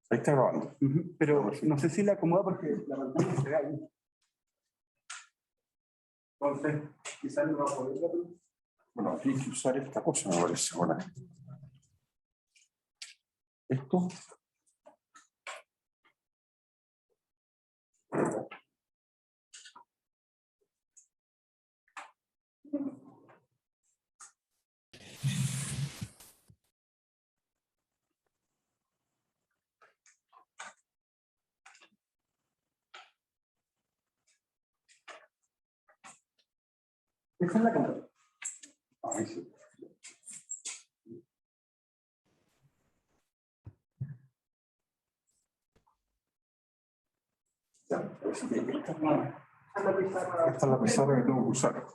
Ahí está grabando. Pero no sé si la acomoda porque la pantalla se ve ahí. Entonces, quizás no va a poder verlo. Bueno, aquí hay que usar esta cosa, me parece. Bueno. Esto. Esa es la cámara. Ahí sí. Ya, esta es la pizarra que tengo que usar.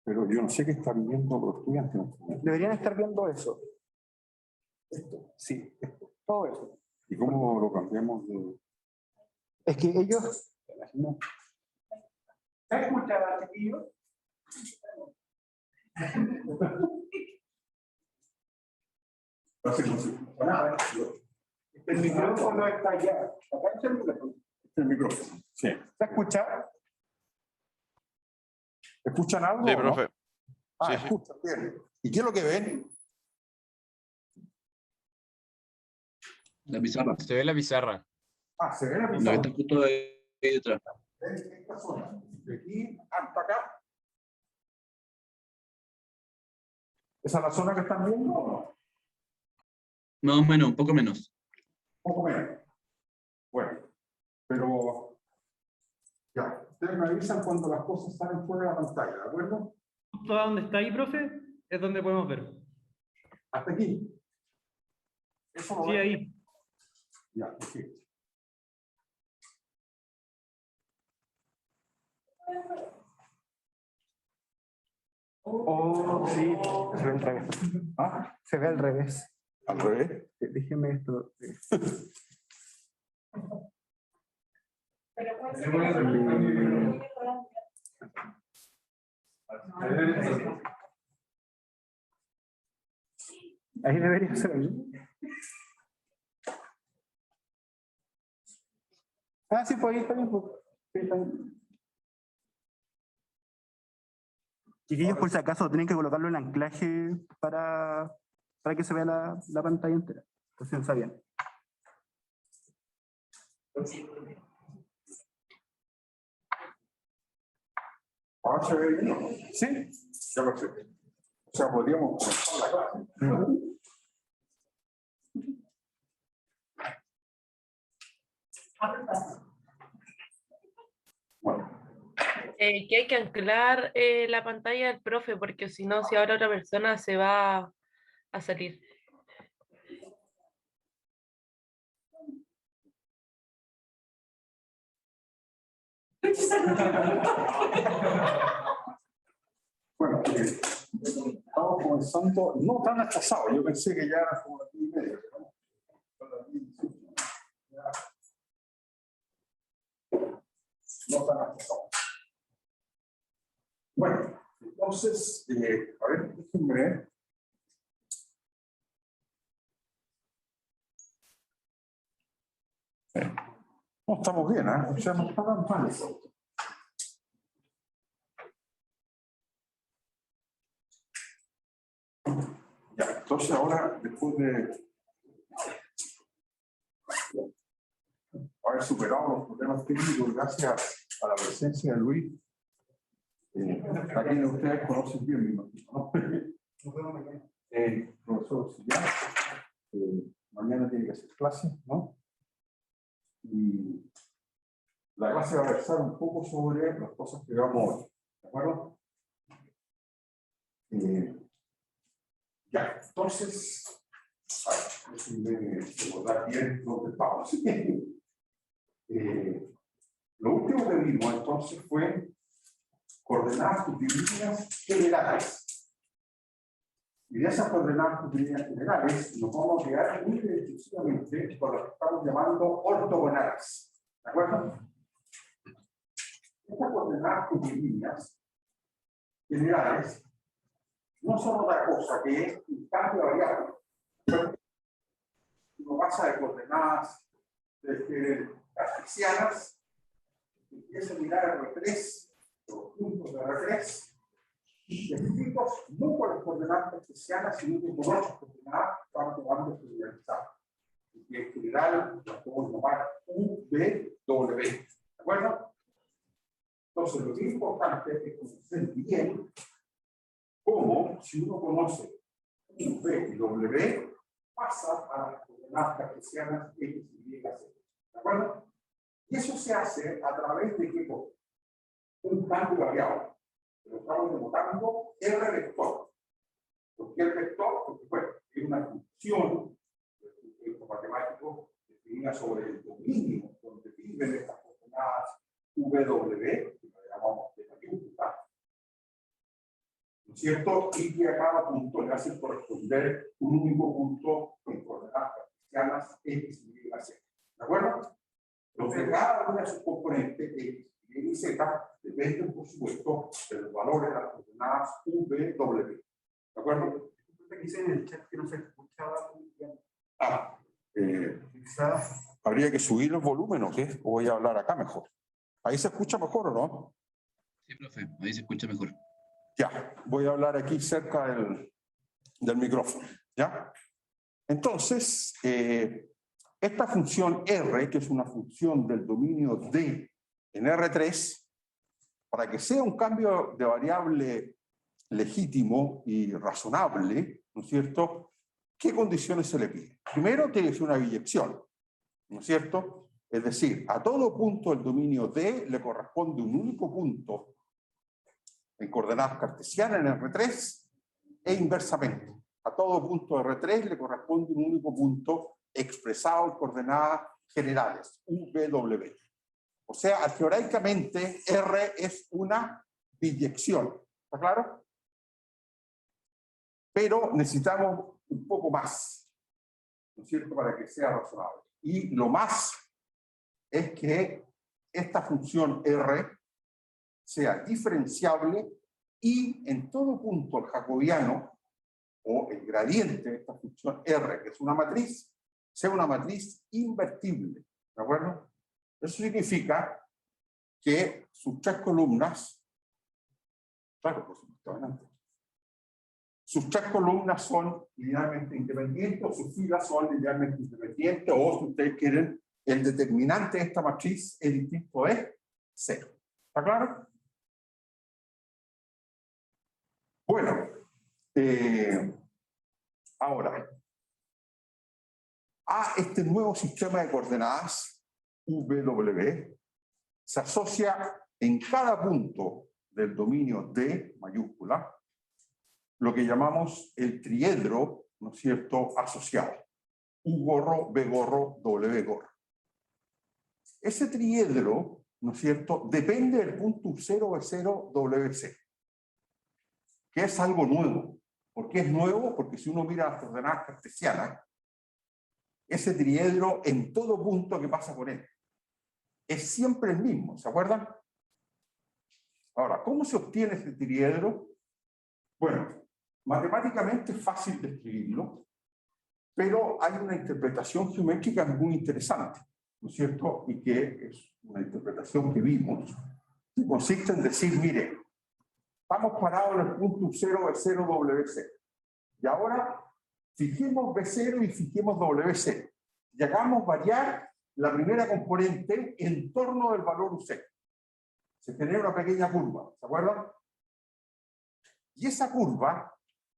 Pero yo no sé qué están viendo los estudiantes. Deberían estar viendo eso. Esto, sí, esto, todo eso. ¿Y cómo lo cambiamos de...? Es que ellos... ¿Se escucha, chiquillos? El micrófono está allá. Acá está el micrófono. El micrófono. Sí. ¿Se escucha? ¿Escuchan algo? Sí, o no? profe. Ah, Sí, sí. escuchan, bien. ¿Y qué es lo que ven? La pizarra. Se ve la pizarra. Ah, se ve la La que pizarra. está justo ahí detrás. Ven esta zona. De aquí hasta acá. ¿Esa es la zona que están viendo o no? Más o menos, un poco menos. Un poco menos. Bueno, pero ya, ustedes me avisan cuando las cosas salen fuera de la pantalla, ¿de acuerdo? Justo donde está ahí, profe, es donde podemos ver. Hasta aquí. Eso lo Sí, ven. ahí. Ya, perfecto. Oh, sí, se ve al revés. ¿Ah? Se ve al revés. Al revés. Déjeme esto. Ahí debería ser ahí. Ah, sí, pues ahí está bien. Pues. Sí, está bien. Chiquillos, por si acaso, tienen que colocarlo en anclaje para que se vea la pantalla entera. Entonces, está bien. ¿Ahora se ve bien? Sí. Ya, perfecto. O sea, podríamos comenzar la clase. Bueno, Que hay que anclar la pantalla del profe, porque si no, si ahora otra persona se va a salir. bueno, estamos comenzando, no tan atrasados. Yo pensé que ya era como las 10:30. ¿No? Son las 10:18. No tan atrasados. Bueno, entonces, a ver, déjenme ver. No, estamos bien, ¿eh? O sea, no está tan mal. Ya, entonces ahora, después de haber superado los problemas técnicos gracias a la presencia de Luis, aquí ustedes conocen bien, me imagino, ¿no? Profesor auxiliar, mañana tiene que hacer clase, ¿no? Y la clase va a versar un poco sobre las cosas que vamos hoy, ¿de acuerdo? Ya, entonces, déjenme recordar bien dónde estamos. Lo último que vimos entonces fue coordenadas subdivididas generales. Y de esas coordenadas subdivididas generales nos vamos a quedar muy exclusivamente con lo que estamos llamando ortogonales. ¿De acuerdo? Estas coordenadas subdivididas generales no son otra cosa que un cambio variable. uno pasa de coordenadas cartesianas, empieza a mirar R3, los puntos de R3, descritos no por las coordenadas cartesianas, sino que por otras coordenadas que van tomando generalizadas. Y en general las podemos llamar UVW. ¿De acuerdo? Entonces, lo que es importante es conocer bien cómo, si uno conoce V y W, pasa a las coordenadas cartesianas X, Y, Z. ¿De acuerdo? Y eso se hace a través de ¿qué cosa? Un cambio variable. Lo estamos denotando R vector. ¿Por qué el vector? Porque bueno, es una función del matemático definida sobre el dominio donde viven estas coordenadas W, que lo llamamos de mayúscula, ¿no es cierto? Y que a cada punto le hace corresponder un único punto en coordenadas cartesianas X, Y, Z. ¿De acuerdo? Entonces, cada una de sus componentes X, Y y Z dependen, por supuesto, de los valores de las coordenadas V, W. ¿De acuerdo? Dice en el chat que no se escuchaba muy bien. Quizás habría que subir el volumen, ¿o qué? O voy a hablar acá mejor. ¿Ahí se escucha mejor o no? Sí, profe, ahí se escucha mejor. Ya, voy a hablar aquí cerca del micrófono. ¿Ya? Entonces, esta función R, que es una función del dominio D en R3, para que sea un cambio de variable legítimo y razonable, ¿no es cierto? ¿Qué condiciones se le pide? Primero, tiene que ser una biyección, ¿no es cierto? Es decir, a todo punto del dominio D le corresponde un único punto en coordenadas cartesianas en R3 e inversamente. A todo punto de R3 le corresponde un único punto expresado en coordenadas generales, UW. O sea, algebraicamente R es una biyección. ¿Está claro? Pero necesitamos un poco más, ¿no es cierto?, para que sea razonable. Y lo más es que esta función R sea diferenciable y en todo punto el jacobiano o el gradiente de esta función R, que es una matriz, sea una matriz invertible. ¿De acuerdo? Eso significa que sus tres columnas, claro, por supuesto, adelante. Sus tres columnas son linealmente independientes, o sus filas son linealmente independientes, o si ustedes quieren, el determinante de esta matriz es distinto de 0. ¿Está claro? Bueno, ahora, a este nuevo sistema de coordenadas, UW, se asocia en cada punto del dominio D mayúscula lo que llamamos el triedro, ¿no es cierto?, asociado. U gorro, B gorro, W gorro. Ese triedro, ¿no es cierto?, depende del punto U0, B0, WC, que es algo nuevo. ¿Por qué es nuevo? Porque si uno mira las coordenadas cartesianas, ese triedro en todo punto que pasa por él es siempre el mismo, ¿se acuerdan? Ahora, ¿cómo se obtiene ese triedro? Bueno, matemáticamente es fácil describirlo, pero hay una interpretación geométrica muy interesante, ¿no es cierto? Y que es una interpretación que vimos, que consiste en decir, mire, estamos parados en el punto U0, B0, WC. Y ahora fijemos B0 y fijemos WC. Y hagamos variar la primera componente en torno del valor UC. Se genera una pequeña curva, ¿se acuerdan? Y esa curva,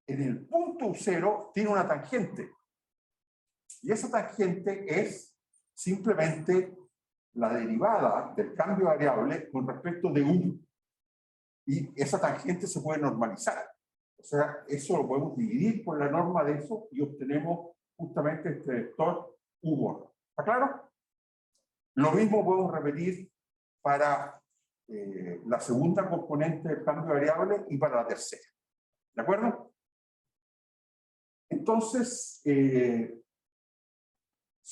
en el punto U0, tiene una tangente. Y esa tangente es simplemente la derivada del cambio variable con respecto de U. Y esa tangente se puede normalizar. O sea, eso lo podemos dividir por la norma de eso y obtenemos justamente este vector U gorro. ¿Está claro? Lo mismo podemos repetir para la segunda componente del cambio variable y para la tercera. ¿De acuerdo? Entonces, se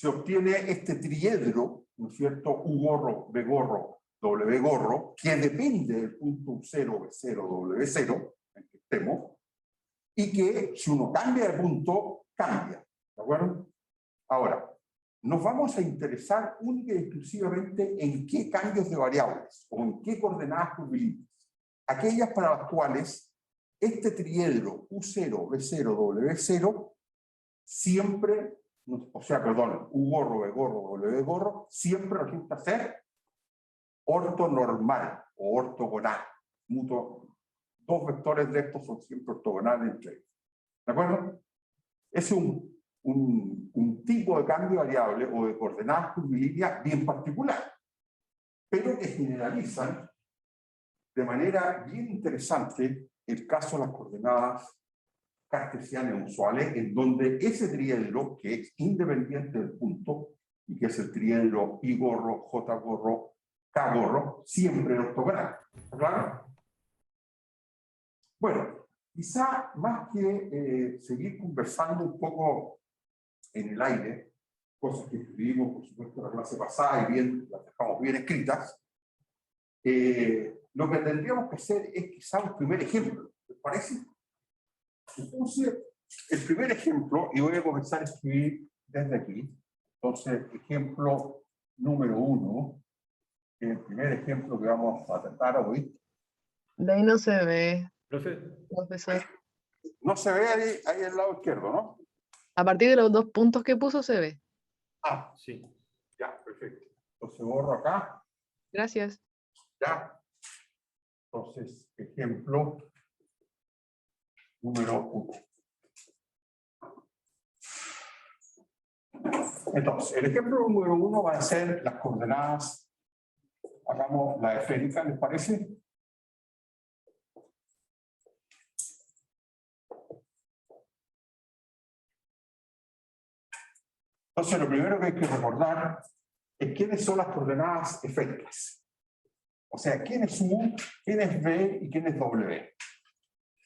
obtiene este triedro, ¿no es cierto? U gorro, B gorro, W gorro, que depende del punto U0, B0, W0, en que estemos, y que si uno cambia de punto, cambia. ¿De acuerdo? Ahora, nos vamos a interesar única y exclusivamente en qué cambios de variables o en qué coordenadas curvilíneas. Aquellas para las cuales este triedro U0, B0, W0 siempre, o sea, perdón, U gorro, B gorro, W gorro, siempre resulta ser ortonormal o ortogonal. Dos vectores de estos son siempre ortogonales entre ellos. ¿De acuerdo? Es un tipo de cambio variable o de coordenadas curvilíneas bien particular, pero que generalizan de manera bien interesante el caso de las coordenadas cartesianas usuales, en donde ese triedro, que es independiente del punto, y que es el triedro I gorro, J gorro, K gorro, siempre es ortogonal. ¿Está claro? Bueno, quizá más que seguir conversando un poco en el aire, cosas que escribimos, por supuesto, en la clase pasada y bien, las dejamos bien escritas, lo que tendríamos que hacer es quizá un primer ejemplo, ¿les parece? Entonces, el primer ejemplo, y voy a comenzar a escribir desde aquí, entonces, ejemplo número 1, el primer ejemplo que vamos a tratar hoy. De ahí no se ve, Profe, profesor. No se ve ahí al lado izquierdo, ¿no? A partir de los 2 puntos que puso se ve. Ah, sí. ya, perfecto. Entonces borro acá, Gracias. ya. Entonces, ejemplo número 1. Entonces, el ejemplo número 1 va a ser las coordenadas, hagamos la esférica, ¿les parece? Entonces, lo primero que hay que recordar es quiénes son las coordenadas esféricas. O sea, quién es U, quién es B y quién es W.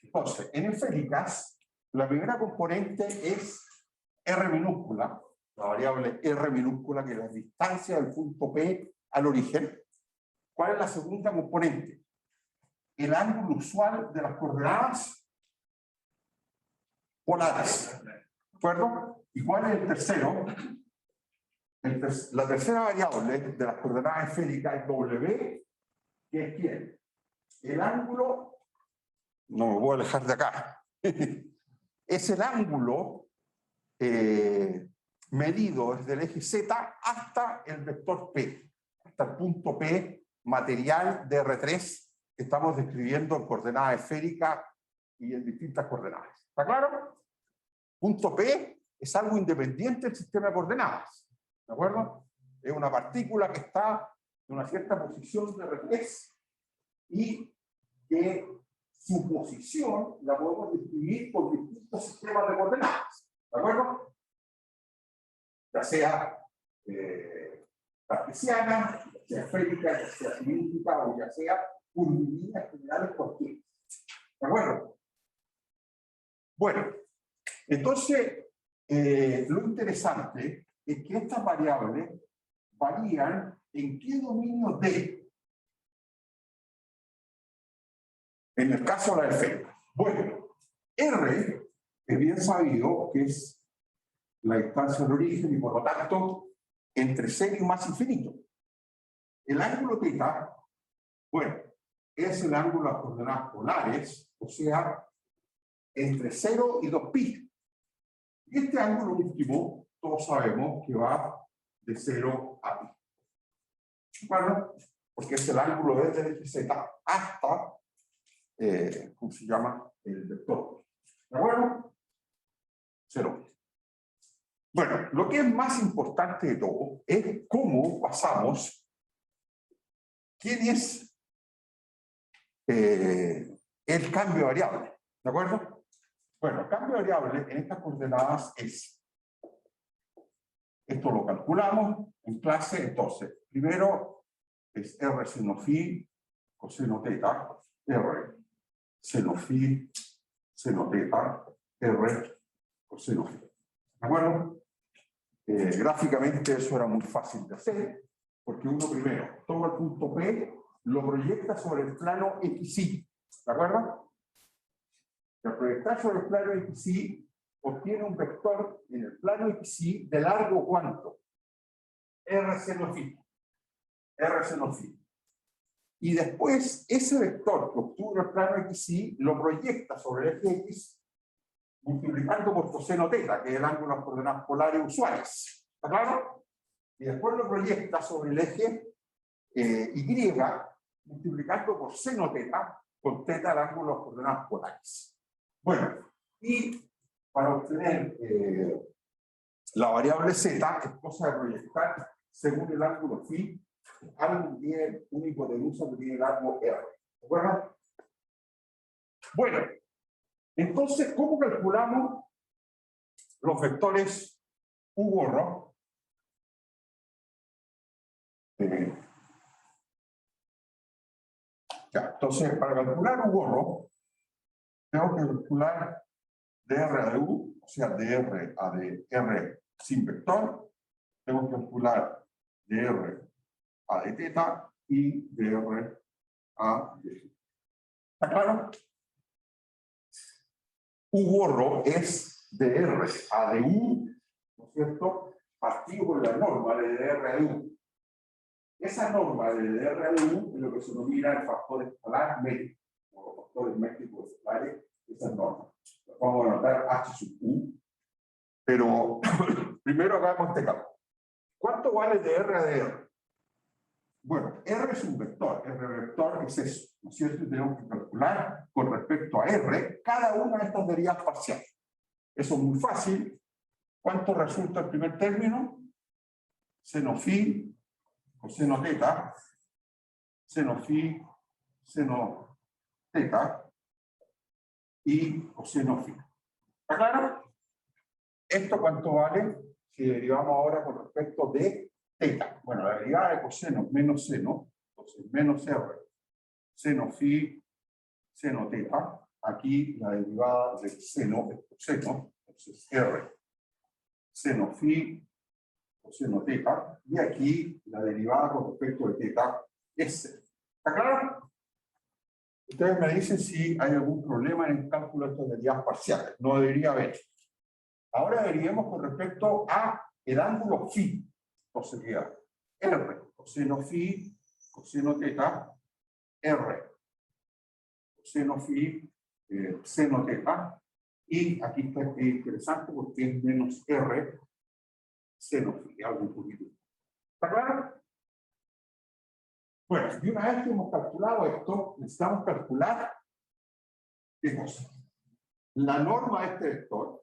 Entonces, en esféricas, la primera componente es R minúscula, la variable R minúscula, que es la distancia del punto P al origen. ¿Cuál es la segunda componente? El ángulo usual de las coordenadas polares. ¿De acuerdo? ¿Y cuál es el tercero? La tercera variable de las coordenadas esféricas es W, que es ¿quién? El ángulo, no me voy a alejar de acá, es el ángulo medido desde el eje Z hasta el vector P, hasta el punto P material de R3 que estamos describiendo en coordenadas esféricas y en distintas coordenadas. ¿Está claro? Punto P es algo independiente del sistema de coordenadas. ¿De acuerdo? Es una partícula que está en una cierta posición de R3 y que su posición la podemos describir por distintos sistemas de coordenadas. ¿De acuerdo? Ya sea cartesiana, ya sea esférica, ya sea cilíndrica o ya sea curvilínea generales cualquiera. ¿De acuerdo? Bueno, entonces lo interesante es que estas variables varían en qué dominio D. En el caso de la esférica. Bueno, R es bien sabido que es la distancia del origen y por lo tanto entre 0 y más infinito. El ángulo θ, bueno, es el ángulo de las coordenadas polares, o sea, entre 0 y 2π. Y este ángulo último, todos sabemos que va de 0 a π. Bueno, porque es el ángulo desde el eje Z hasta, ¿cómo se llama? El vector. ¿De acuerdo? 0. Bueno, lo que es más importante de todo es cómo pasamos quién es el cambio de variable. ¿De acuerdo? Bueno, el cambio de variable en estas coordenadas es, esto lo calculamos en clase, entonces, primero es R seno phi coseno teta, R seno phi seno teta, R coseno phi. ¿De acuerdo? Gráficamente eso era muy fácil de hacer, porque uno primero toma el punto P, lo proyecta sobre el plano XY. ¿De acuerdo? Al proyectar sobre el plano XY, obtiene un vector en el plano XY de largo ¿cuánto? R seno phi. R seno phi. Y después, ese vector que obtuvo en el plano XY lo proyecta sobre el eje X multiplicando por coseno teta, que es el ángulo de las coordenadas polares usuales. ¿Está claro? Y después lo proyecta sobre el eje Y, multiplicando por seno teta, con teta el ángulo de las coordenadas polares. Bueno, y para obtener la variable z, que es cosa de proyectar según el ángulo phi, algo bien una hipotenusa que tiene el largo R. ¿De acuerdo? Bueno, entonces, ¿cómo calculamos los vectores U gorro? Ya, entonces, para calcular U gorro, tengo que calcular dr a de U, o sea, dr a de R sin vector. Tengo que calcular dr a de teta y dr a de θ. ¿Está claro? U gorro es dr a de U, ¿no es cierto? Partido por la norma de dr a de U. Esa norma de dr a de U es lo que se denomina el factor escalar métrico, o los factores métricos escalares, esa norma. Vamos a anotar H sub U, pero primero hagamos este cálculo. ¿Cuánto vale dr a de R? Bueno, R es un vector, R vector es eso, ¿no es cierto? Y tenemos que calcular con respecto a R cada una de estas derivadas parciales. Eso es muy fácil. ¿Cuánto resulta el primer término? Seno phi, coseno teta, seno phi, seno teta y coseno phi. ¿Está claro? ¿Esto cuánto vale si derivamos ahora con respecto de teta? Bueno, la derivada de coseno menos seno, entonces menos R, seno phi, seno teta. Aquí la derivada de seno es coseno, entonces R, seno phi, coseno teta. Y aquí la derivada con respecto de teta es seno. ¿Está claro? Ustedes me dicen si hay algún problema en el cálculo de estas derivadas parciales. No debería haber. Ahora derivemos con respecto a el ángulo phi. Entonces sería R, coseno phi, coseno teta, R, coseno phi, seno teta, y aquí está interesante porque es menos R, seno phi, algo un poquito. ¿Está claro? Bueno, y una vez que hemos calculado esto, necesitamos calcular ¿qué cosa? La norma de este vector,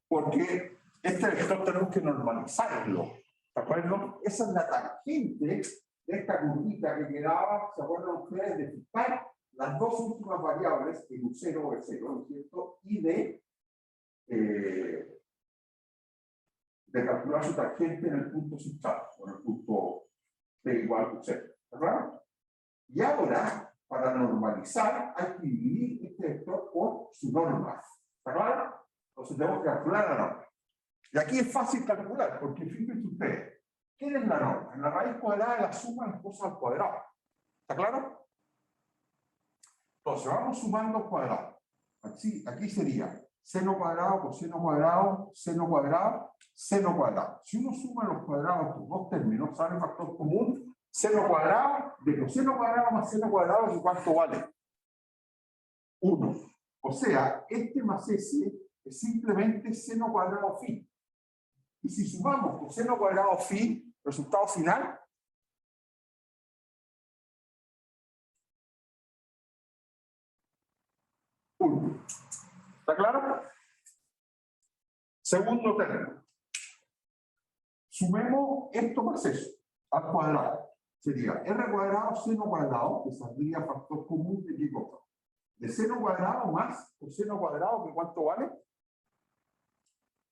porque este vector tenemos que normalizarlo. ¿De acuerdo? Esa es la tangente de esta curvita que quedaba, ¿se acuerdan ustedes? De fijar las dos últimas variables en un 0 o 0, ¿no es cierto? Y de calcular su tangente en el punto central, o en el punto t igual a 0. ¿Está claro? Y ahora, para normalizar, hay que dividir este vector por su norma. ¿Está claro? Entonces tenemos que calcular la norma. Y aquí es fácil calcular, porque fíjense ustedes, ¿qué es la norma? En la raíz cuadrada de la suma de las cosas al cuadrado. ¿Está claro? Entonces vamos sumando al cuadrado. Aquí sería seno cuadrado, coseno cuadrado, seno cuadrado, seno cuadrado. Si uno suma los cuadrados de estos dos términos, sale el factor común, seno cuadrado de coseno cuadrado más seno cuadrado, ¿y cuánto vale? 1. O sea, este más ese es simplemente seno cuadrado phi. Y si sumamos coseno cuadrado phi, resultado final, ¿está claro? Segundo término. Sumemos esto más eso, al cuadrado. Sería r cuadrado seno cuadrado, que saldría factor común de qué cosa. De seno cuadrado más coseno cuadrado, que ¿cuánto vale?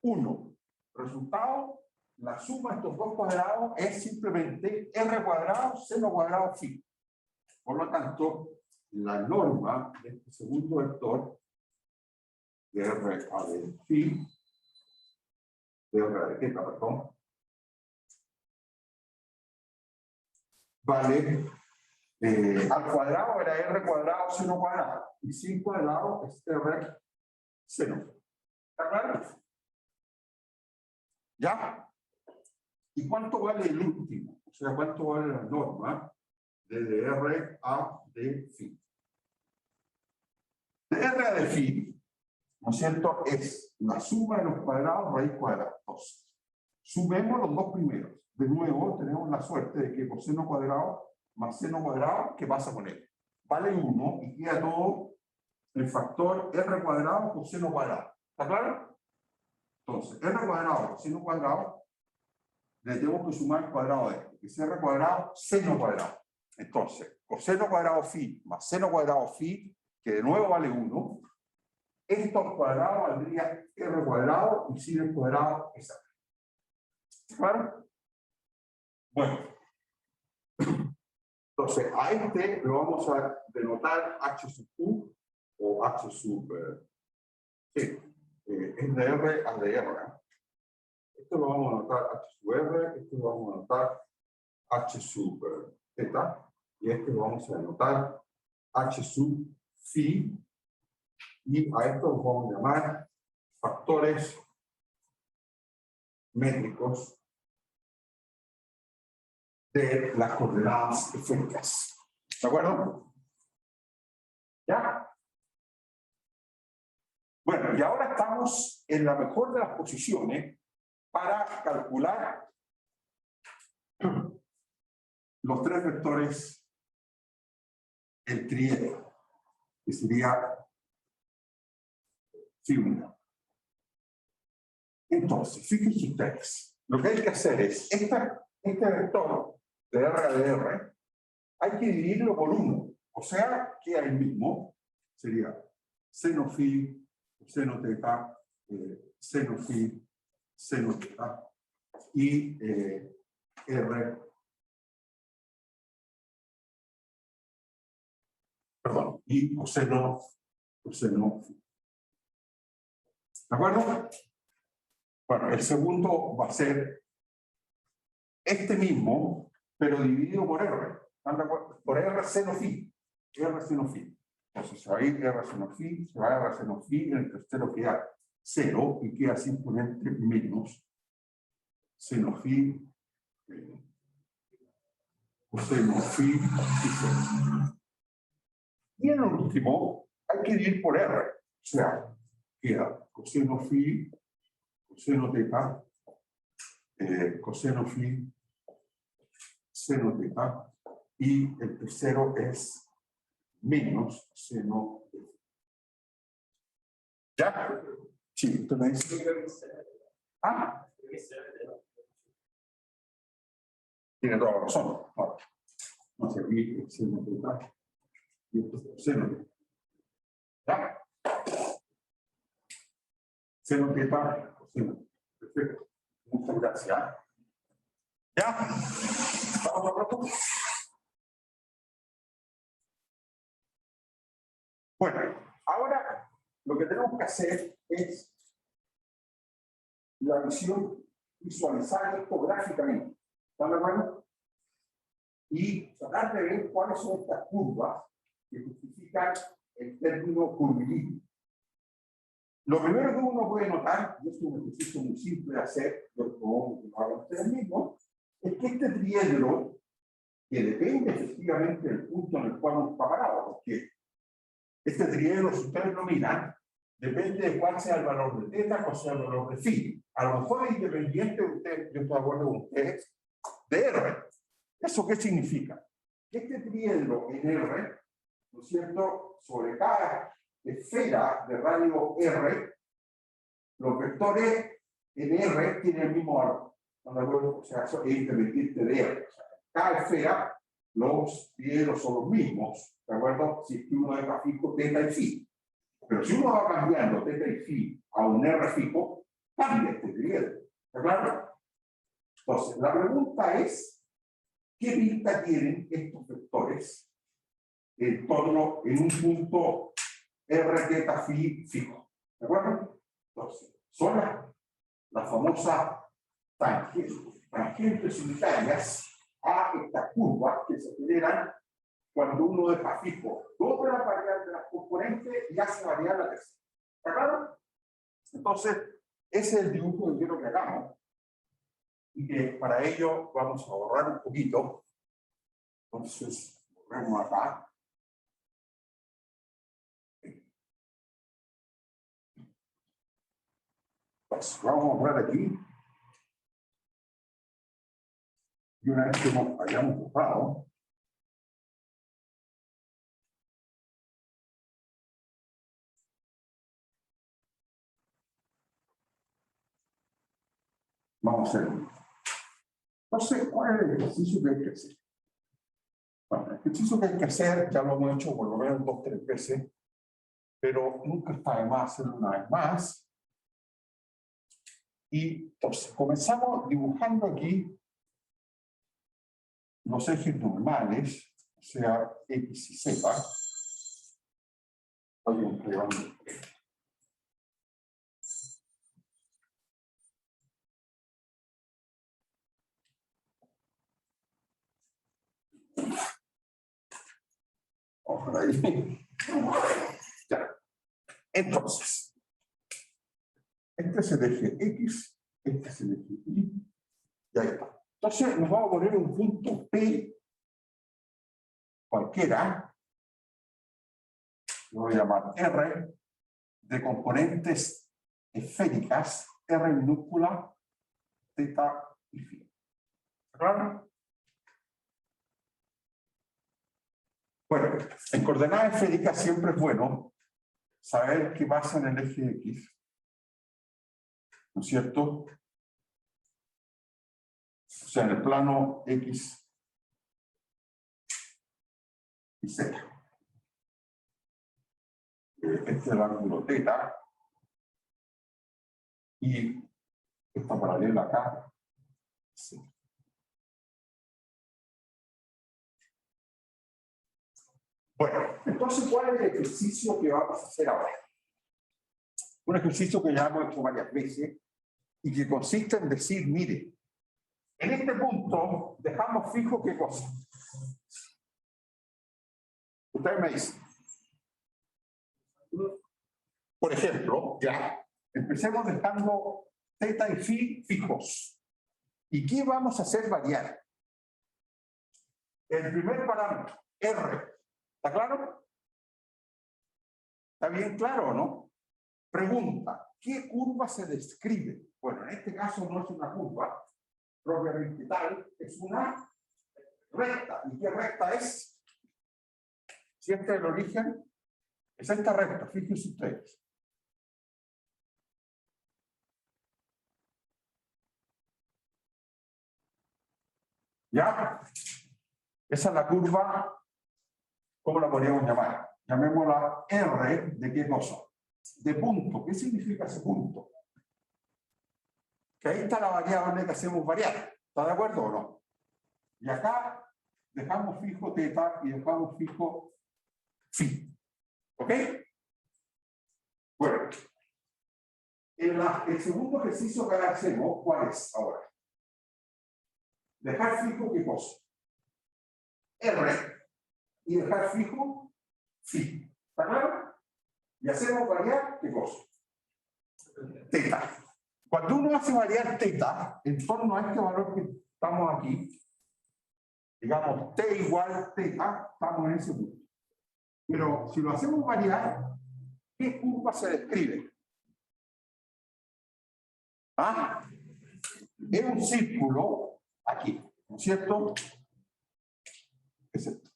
1. Resultado, la suma de estos dos cuadrados es simplemente r cuadrado seno cuadrado phi. Por lo tanto, la norma de este segundo vector de r a de phi, de r a de teta, perdón, vale al cuadrado era r cuadrado seno cuadrado. Y sin cuadrado es r seno. ¿Está claro? ¿Ya? ¿Y cuánto vale el último? O sea, ¿cuánto vale la norma de R a d phi? De R a d phi, ¿no es cierto? Es la suma de los cuadrados raíz cuadrada. Entonces, sumemos los dos primeros. De nuevo, tenemos la suerte de que coseno cuadrado más seno cuadrado, ¿qué pasa con él? Vale 1 y queda todo el factor r cuadrado coseno cuadrado. ¿Está claro? Entonces, r cuadrado coseno cuadrado, le tenemos que sumar el cuadrado de esto, que es r cuadrado seno cuadrado. Entonces, coseno cuadrado phi más seno cuadrado phi, que de nuevo vale 1, esto al cuadrado valdría r cuadrado y sin el cuadrado es r. ¿Claro? Bueno. Entonces, a este lo vamos a denotar h sub u o h sub... sí, es de r a de r. Esto lo vamos a anotar h sub r, esto lo vamos a anotar h sub θ, y este lo vamos a anotar h sub phi, y a esto lo vamos a llamar factores métricos de las coordenadas esféricas. ¿De acuerdo? ¿Ya? Bueno, y ahora estamos en la mejor de las posiciones para calcular los tres vectores del triángulo, que sería figura. Entonces, fíjense ustedes, lo que hay que hacer es, este vector de R a de R, hay que dividirlo por 1, o sea, queda el mismo, sería seno phi, seno θ, seno phi, seno θ, y R, perdón, y coseno phi. ¿De acuerdo? Bueno, el segundo va a ser este mismo, pero dividido por R. ¿Están de acuerdo? Por R seno phi. R seno phi. Entonces, ahí R seno phi, se va a R seno phi, el tercero queda 0 y queda simplemente menos seno phi, coseno phi y 0. Y en el último, hay que dividir por R. O sea, queda coseno phi, coseno θ, coseno phi, seno θ, y el tercero es menos seno θ. ¿Ya? Sí, ¿tú me dices? Ah, tiene toda la razón. No sé, aquí es seno θ y esto es seno θ. ¿Ya? Seno θ, coseno. Perfecto. Muchas gracias. ¿Ya? ¿Estamos de acuerdo? Bueno, ahora lo que tenemos que hacer es la visión, visualizar esto gráficamente. ¿Están de acuerdo? Y tratar de ver cuáles son estas curvas que justifican el término curvilíneo. Lo primero que uno puede notar, y esto es un ejercicio muy simple de hacer, lo hagan ustedes mismos, es que este triángulo, que depende efectivamente del punto en el cual uno está parado, porque este triángulo, si ustedes lo miran, depende de cuál sea el valor de θ, cuál sea el valor de phi. A lo mejor es independiente de usted, yo estoy de acuerdo con ustedes, de R. ¿Eso qué significa? Que este triángulo en R, ¿no es cierto?, sobre cada esfera de radio R, los vectores en R tienen el mismo valor. ¿Están de acuerdo? O sea, eso es independiente de R. O sea, cada esfera, los triángulos son los mismos. ¿De acuerdo? Si uno deja fijo θ y phi. Pero si uno va cambiando θ y phi a un R fijo, cambia este triángulo. ¿Está claro? Entonces, la pregunta es, ¿qué pinta tienen estos vectores en torno en un punto R, θ, phi fijo? ¿De acuerdo? Entonces, son las famosas tangentes unitarias a estas curvas que se generan cuando uno deja fijo todas las variables de las componentes y hace variar la tercera. ¿Está claro? Entonces, ese es el dibujo que quiero que hagamos. Y que para ello vamos a borrar un poquito. Entonces, borremos acá. Pues vamos a borrar aquí. Y una vez que hayamos borrado, vamos a hacer. Entonces, ¿cuál es el ejercicio que hay que hacer? Bueno, el ejercicio que hay que hacer, ya lo hemos hecho por lo menos 2 o 3 veces, pero nunca está de más hacerlo una vez más. Y entonces, comenzamos dibujando aquí los ejes normales, o sea, X y Z. Ojalá ahí. Ya. Entonces, este es el eje X, este es el eje Y, y ahí está. Entonces, nos vamos a poner un punto P cualquiera, lo voy a llamar R, de componentes esféricas, R minúscula, teta y phi. ¿Claro? Bueno, en coordenadas esféricas siempre es bueno saber qué pasa en el eje X, ¿no es cierto? O sea, en el plano X y Z. Este es el ángulo teta. Y esta paralela acá. Sí. Bueno, entonces, ¿cuál es el ejercicio que vamos a hacer ahora? Un ejercicio que ya hemos hecho varias veces y que consiste en decir, mire, en este punto dejamos fijo qué cosa. Ustedes me dicen. Por ejemplo, ya, empecemos dejando teta y phi fijos. ¿Y qué vamos a hacer variar? El primer parámetro, R. ¿Está claro? ¿Está bien claro o no? Pregunta, ¿qué curva se describe? Bueno, en este caso no es una curva propiamente tal, es una recta. ¿Y qué recta es? Si este es el origen, es esta recta, fíjense ustedes. ¿Ya? Esa es la curva, ¿cómo la podríamos llamar? Llamémosla R de qué cosa? De punto. ¿Qué significa ese punto? Que ahí está la variable que hacemos variar. ¿Está de acuerdo o no? Y acá dejamos fijo teta y dejamos fijo phi. ¿Ok? Bueno. El segundo ejercicio que ahora hacemos, ¿cuál es ahora? Dejar fijo qué cosa? R. Y dejar fijo phi. ¿Está claro? Y hacemos variar qué cosa? Teta. Cuando uno hace variar teta en torno a este valor que estamos aquí, digamos t igual teta, estamos en ese punto. Pero si lo hacemos variar, ¿qué curva se describe? ¿Ah? Es un círculo aquí, ¿no es cierto? Es esto.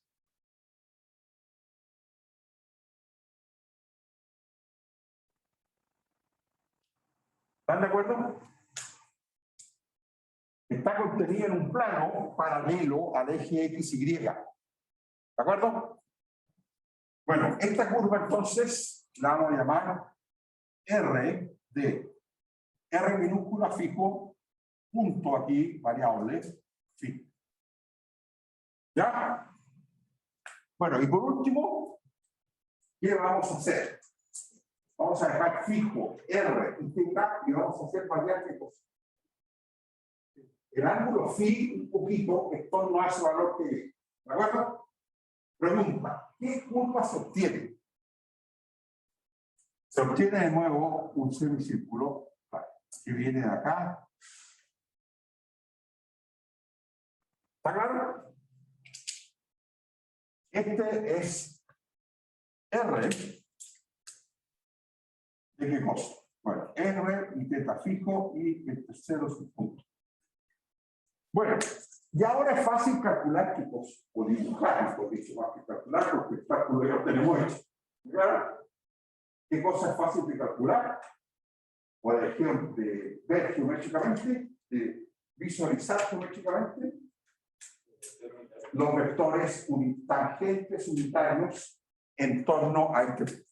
¿Están de acuerdo? Está contenido en un plano paralelo al eje XY. ¿De acuerdo? Bueno, esta curva entonces la vamos a llamar R de R minúscula fijo, punto aquí, variable, fijo. ¿Ya? Bueno, y por último, ¿qué vamos a hacer? Vamos a dejar fijo R y teta y vamos a hacer variar qué cosa. El ángulo phi un poquito en torno a ese valor que, ¿de acuerdo? Pregunta, ¿qué curva se obtiene? Se obtiene de nuevo un semicírculo que viene de acá. ¿Está claro? Este es R. ¿De qué cosa? Bueno, R y teta fijo y el tercero subpunto. Bueno, y ahora es fácil calcular qué cosa, o dibujar, mejor dicho, más que calcular, porque el cálculo ya lo tenemos hecho. ¿Claro? ¿Qué cosa es fácil de calcular? O de ver geométricamente, de visualizar geométricamente los vectores tangentes unitarios en torno a este punto.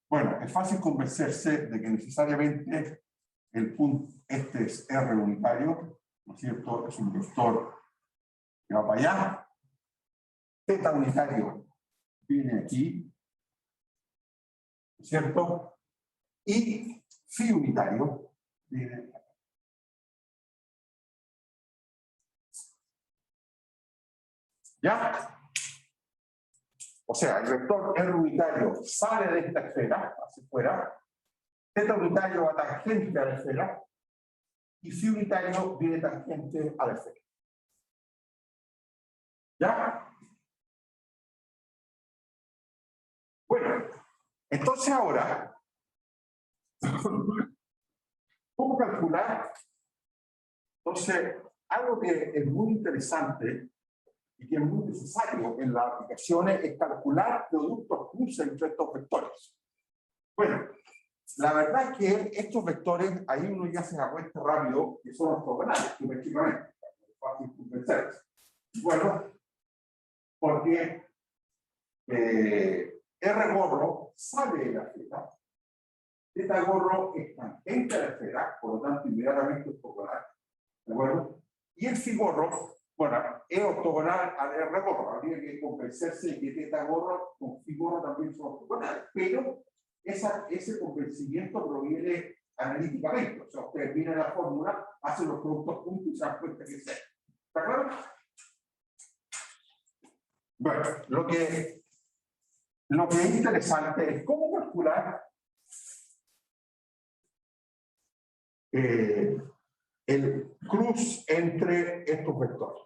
Bueno, es fácil convencerse de que necesariamente el punto, este es R unitario, ¿no es cierto? Es un vector que va para allá. Θ unitario viene aquí, ¿no es cierto? Y phi unitario viene aquí. ¿Ya? O sea, el vector R unitario sale de esta esfera hacia afuera, θ unitario va tangente a la esfera y phi unitario viene tangente a la esfera. ¿Ya? Bueno, entonces ahora, ¿cómo calcular? Entonces, algo que es muy interesante y que es muy necesario en las aplicaciones es calcular productos cruces entre estos vectores. Bueno, la verdad es que estos vectores, ahí uno ya se da cuenta rápido que son ortogonales, geométricamente. Es fácil convencerse. Bueno, porque R gorro sale de la esfera, θ gorro es tangente a la esfera, por lo tanto inmediatamente ortogonal. ¿De acuerdo? Y el phi gorro, bueno, es ortogonal al R gorro. Habría que convencerse de que θ gorro con phi gorro también son ortogonales, pero ese convencimiento proviene analíticamente. O sea, ustedes miran la fórmula, hacen los productos juntos y se dan cuenta que sí. ¿Está claro? Bueno, lo que es interesante es cómo calcular el cruz entre estos vectores.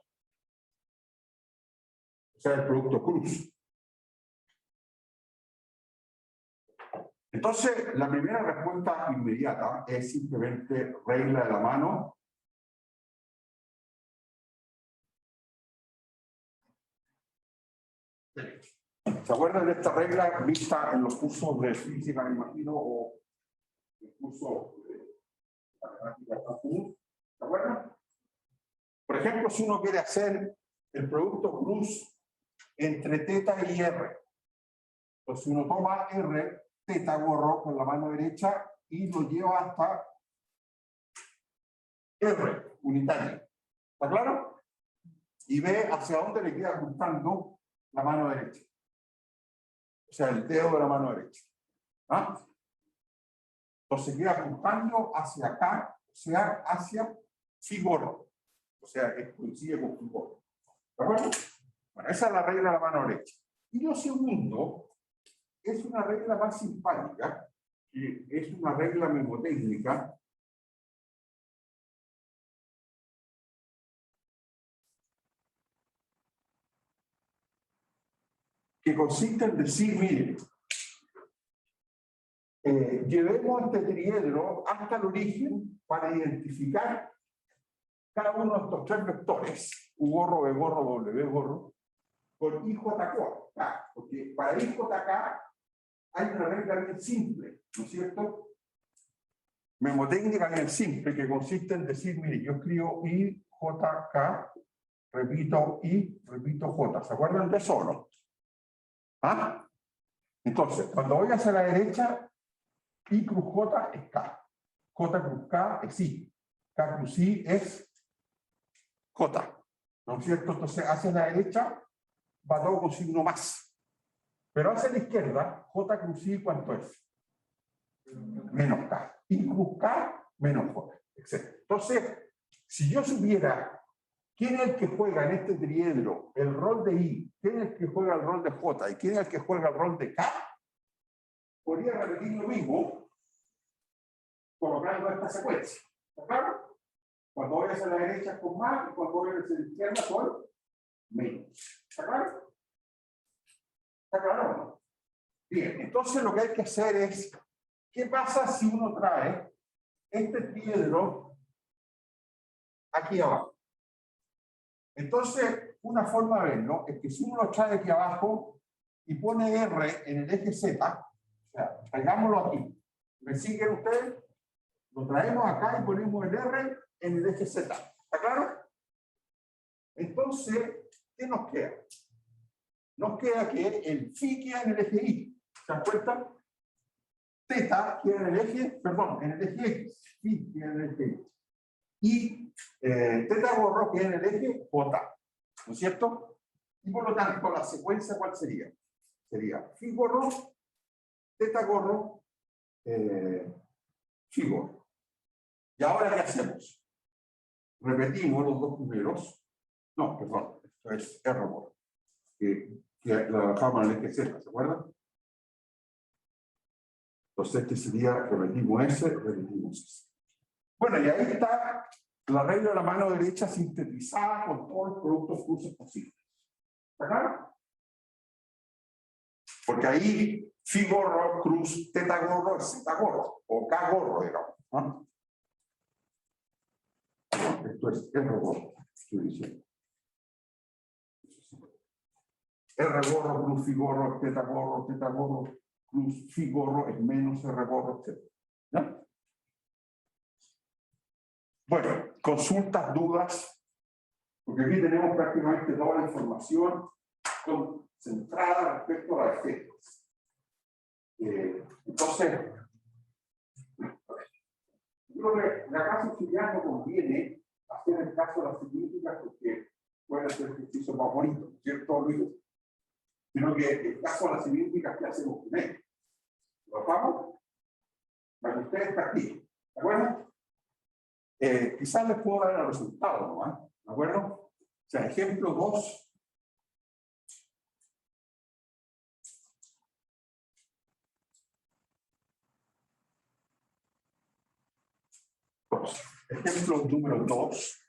O sea, el producto cruz. Entonces, la primera respuesta inmediata es simplemente regla de la mano. ¿Se acuerdan de esta regla vista en los cursos de física, me imagino, o el curso de matemática común? ¿Se acuerdan? Por ejemplo, si uno quiere hacer el producto cruz entre θ y R, pues uno toma R, θ gorro con la mano derecha y lo lleva hasta R unitario. ¿Está claro? Y ve hacia dónde le queda apuntando la mano derecha. O sea, el dedo de la mano derecha. ¿Ah? Entonces queda apuntando hacia acá, o sea, hacia phi gorro. O sea, que coincide con phi gorro. ¿De acuerdo? Bueno, esa es la regla de la mano derecha. Y lo segundo es una regla más simpática, que es una regla mnemotécnica que consiste en decir, miren, llevemos este triedro hasta el origen para identificar cada uno de estos tres vectores, U gorro, B gorro, W gorro, con IJK, porque para IJK hay una regla bien simple, ¿no es cierto? Mnemotécnica bien simple, que consiste en decir, mire, yo escribo IJK, repito I, repito J, ¿se acuerdan de eso o no? ¿Ah? Entonces, cuando voy hacia la derecha, I cruz J es K, J cruz K es I, K cruz I es J, ¿no es cierto? Entonces, hacia la derecha va todo con signo más. Pero hacia la izquierda, J cruz I, ¿cuánto es? Menos K. I cruz K, menos J, etc. Entonces, si yo supiera ¿Quién es el que juega en este triedro el rol de I? ¿Quién es el que juega el rol de J? ¿Y quién es el que juega el rol de K? Podría repetir lo mismo colocando esta secuencia. ¿Está claro? Cuando voy hacia la derecha con más y cuando voy hacia la izquierda con menos. ¿Está claro? ¿Está claro o no? Bien, entonces lo que hay que hacer es, ¿qué pasa si uno trae este triedro aquí abajo? Entonces, una forma de verlo es que si uno lo trae aquí abajo y pone R en el eje Z, o sea, traigámoslo aquí. ¿Me siguen ustedes? Lo traemos acá y ponemos el R en el eje Z. ¿Está claro? Entonces, ¿qué nos queda? Nos queda que el phi queda en el eje Y. ¿Se dan cuenta? Teta queda en el eje, perdón, en el eje X. Phi queda en el eje Y. Y teta gorro queda en el eje J. ¿No es cierto? Y por lo tanto, la secuencia, ¿cuál sería? Sería phi gorro, teta gorro, phi gorro. ¿Y ahora qué hacemos? Repetimos los dos primeros. No, perdón, esto es R gorro. Que la bajamos en el eje Z, ¿se acuerdan? Entonces, este sería, repetimos ese, repetimos ese. Bueno, y ahí está la regla de la mano derecha sintetizada con todos los productos cruces posibles. ¿Está claro? Porque ahí phi gorro, cruz, teta gorro es zeta gorro, o K gorro, digamos. ¿No? Esto es R gorro, estoy diciendo. R gorro, cruz, phi gorro, teta gorro, cruz, phi gorro es menos R gorro, etc. ¿Ya? Bueno, consultas, dudas, porque aquí tenemos prácticamente toda la información concentrada respecto a las efectos. Entonces, yo creo que en el caso auxiliar no conviene hacer el caso de las significas porque puede ser ejercicio más bonito, ¿cierto, Luis? Sino que el caso de las significas que hacemos primero. ¿Lo vamos? Para que ustedes practiquen. ¿De acuerdo? Quizás les puedo dar el resultado, ¿no? ¿De acuerdo? O sea, ejemplo 2. Ejemplo número 2.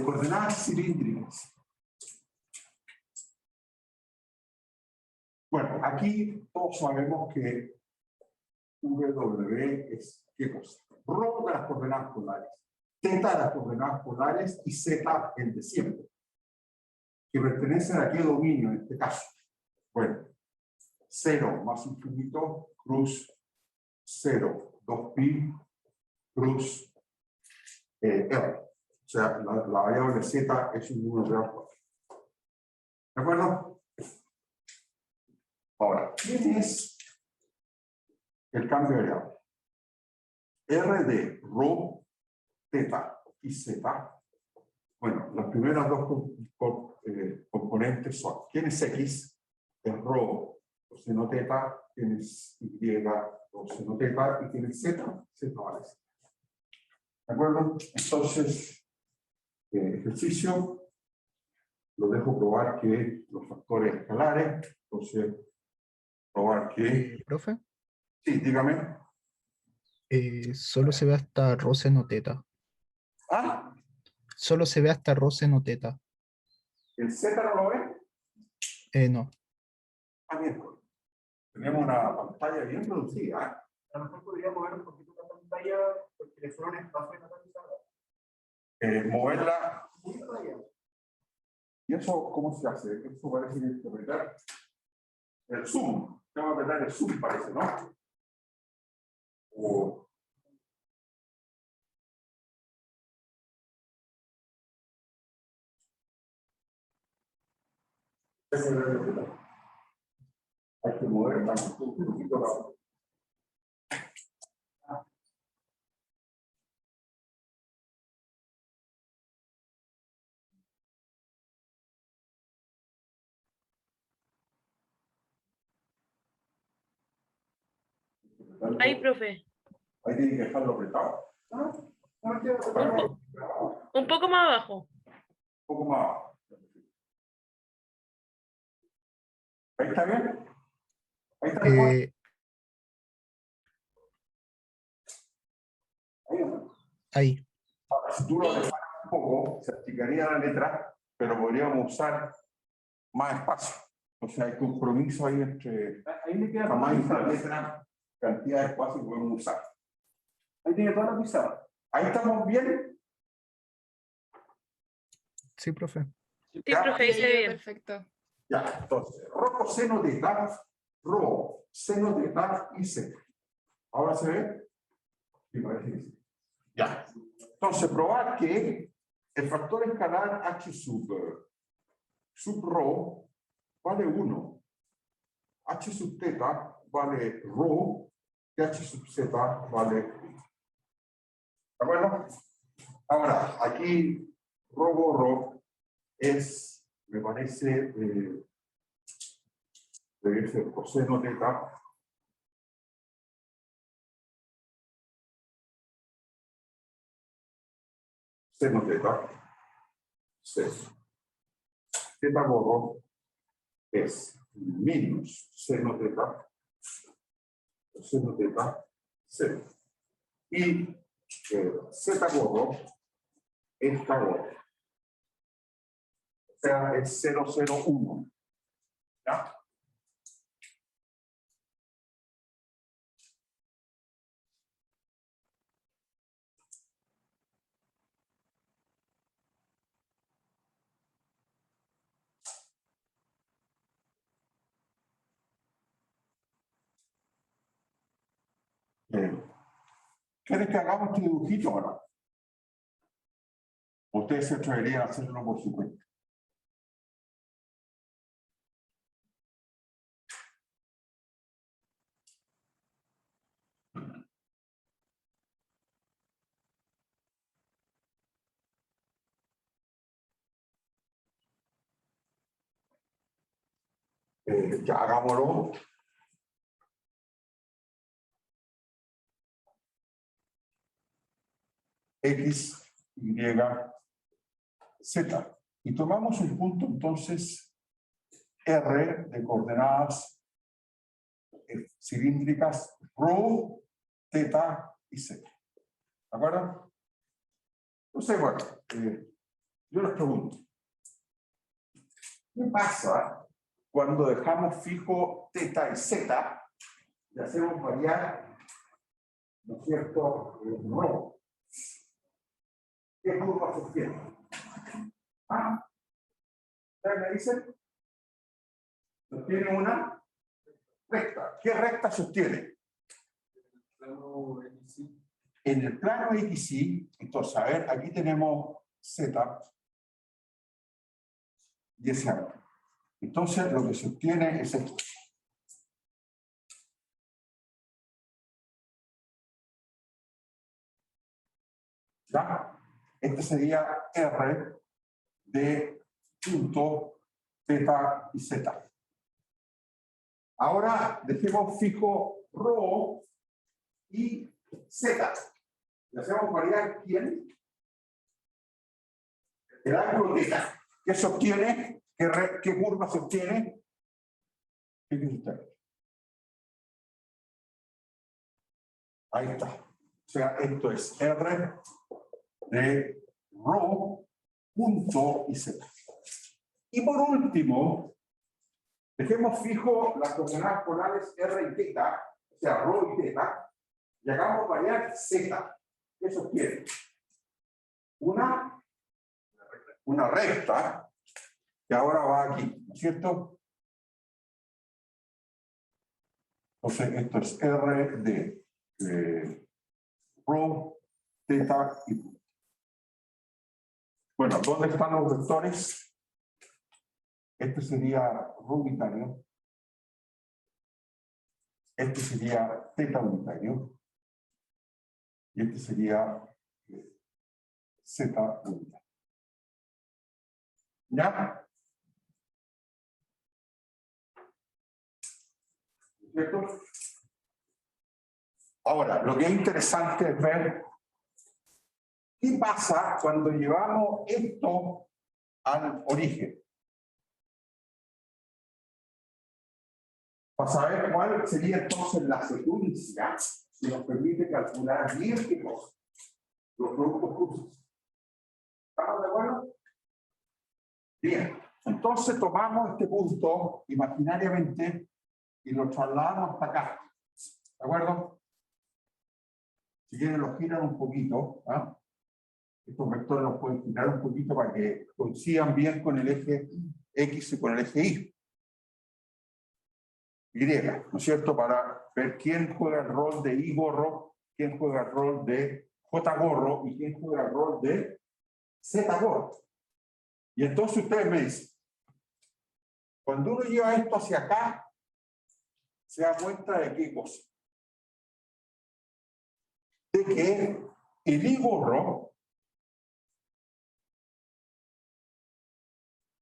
Coordenadas cilíndricas. Bueno, aquí todos sabemos que W es ¿qué cosa? Rho de las coordenadas polares, teta de las coordenadas polares y z el de siempre, que pertenecen a qué dominio en este caso. Bueno, 0 más infinito, cruz 0, 2pi, cruz R. O sea, la variable z es un número real. ¿De acuerdo? Ahora, ¿quién es el cambio de variable? R de rho, teta y z. Bueno, las primeras dos componentes son, ¿quién es X? Es rho, coseno teta, ¿quién es Y? Coseno teta, y ¿quién es Z? Z vale Z. ¿De acuerdo? Entonces, ejercicio, lo dejo probar que los factores escalares, entonces, probar que... Profe, Sí, dígame. solo se ve hasta rho seno teta. Ah, Solo se ve hasta rho seno teta. ¿el Z no lo ve? No. Ah, bien. Tenemos una pantalla bien reducida. A lo mejor podríamos ver un poquito la pantalla porque le suena espacio en la pantalla. Moverla. ¿Y eso cómo se hace? Eso parece que apretar el zoom. Tengo que apretar el zoom, parece, ¿no? O... Hay que moverla un poquito la... Ahí, profe. Ahí tiene que dejarlo apretado. Un poco más abajo. Un poco más abajo. Ahí está bien. Ahí está bien. Ahí. Ahora, si tú lo dejas un poco, se achicaría la letra, pero podríamos usar más espacio. O sea, hay compromiso ahí entre Ahí me queda tamaño de la letra, cantidad de espacio que podemos usar. Ahí tiene toda la pizarra. Ahí estamos bien. Sí, profe. Sí, Ya. profe, ahí se ve bien. Perfecto. Ya, entonces, rho coseno de teta, rho, seno de teta y seno. ¿Ahora se ve? Sí, parece que sí. Ya. Entonces, probar que el factor escalar h sub rho vale 1. H sub teta vale rho y h sub z vale 1. ¿De acuerdo? Ahora, aquí rho es, me parece, debe ser coseno teta. Seno teta. Teta gorro es menos seno teta. Seno teta. Seno. Y zeta gorro es gorro. O sea, es 001. ¿Ya? ¿Quieres que hagamos este dibujito ahora? Ustedes se atreverían a hacerlo por su cuenta. Ya hagámoslo. X, Y, Z. Y tomamos un punto entonces R de coordenadas cilíndricas rho, teta y Z. ¿De acuerdo? Entonces, bueno, yo les pregunto, ¿qué pasa cuando dejamos fijo teta y Z y hacemos variar, ¿no es cierto?, rho? ¿Qué curva se obtiene? ¿Ah? ¿Ustedes me dicen? Se obtiene una recta. ¿Qué recta se obtiene? En el plano XY, entonces, a ver, aquí tenemos Z y ese ángulo. Entonces, lo que se obtiene es esto. ¿Ya? Este sería R de punto teta y Z. Ahora dejemos fijo rho y Z. Le hacemos variar ¿quién? El ángulo teta. ¿Qué se obtiene? ¿Qué curva se obtiene? ¿Qué dice usted? Ahí está. O sea, esto es R de rho punto y Z. Y por último, dejemos fijo las coordenadas polares R y teta, o sea, rho y teta, y hagamos variar Z. ¿Qué sostiene? Una recta que ahora va aquí, ¿no es cierto? Entonces, esto es R de rho, teta y punto. Bueno, ¿dónde están los vectores? Este sería rho unitario. Este sería teta unitario. Y este sería Z unitario. ¿Ya? ¿Cierto? Ahora, lo que es interesante es ver qué pasa cuando llevamos esto al origen. Para saber cuál sería entonces la secuencia que nos permite calcular bien qué cosa. Los productos cruces. ¿Estamos de acuerdo? Bien. Entonces tomamos este punto imaginariamente y lo trasladamos hasta acá. ¿De acuerdo? Si quieren los giran un poquito. ¿Ah? Estos vectores los pueden girar un poquito para que coincidan bien con el eje X y con el eje Y. ¿No es cierto? Para ver quién juega el rol de I gorro, quién juega el rol de J gorro y quién juega el rol de Z gorro. Y entonces ustedes me dicen, cuando uno lleva esto hacia acá, se da cuenta de qué cosa. De que el I gorro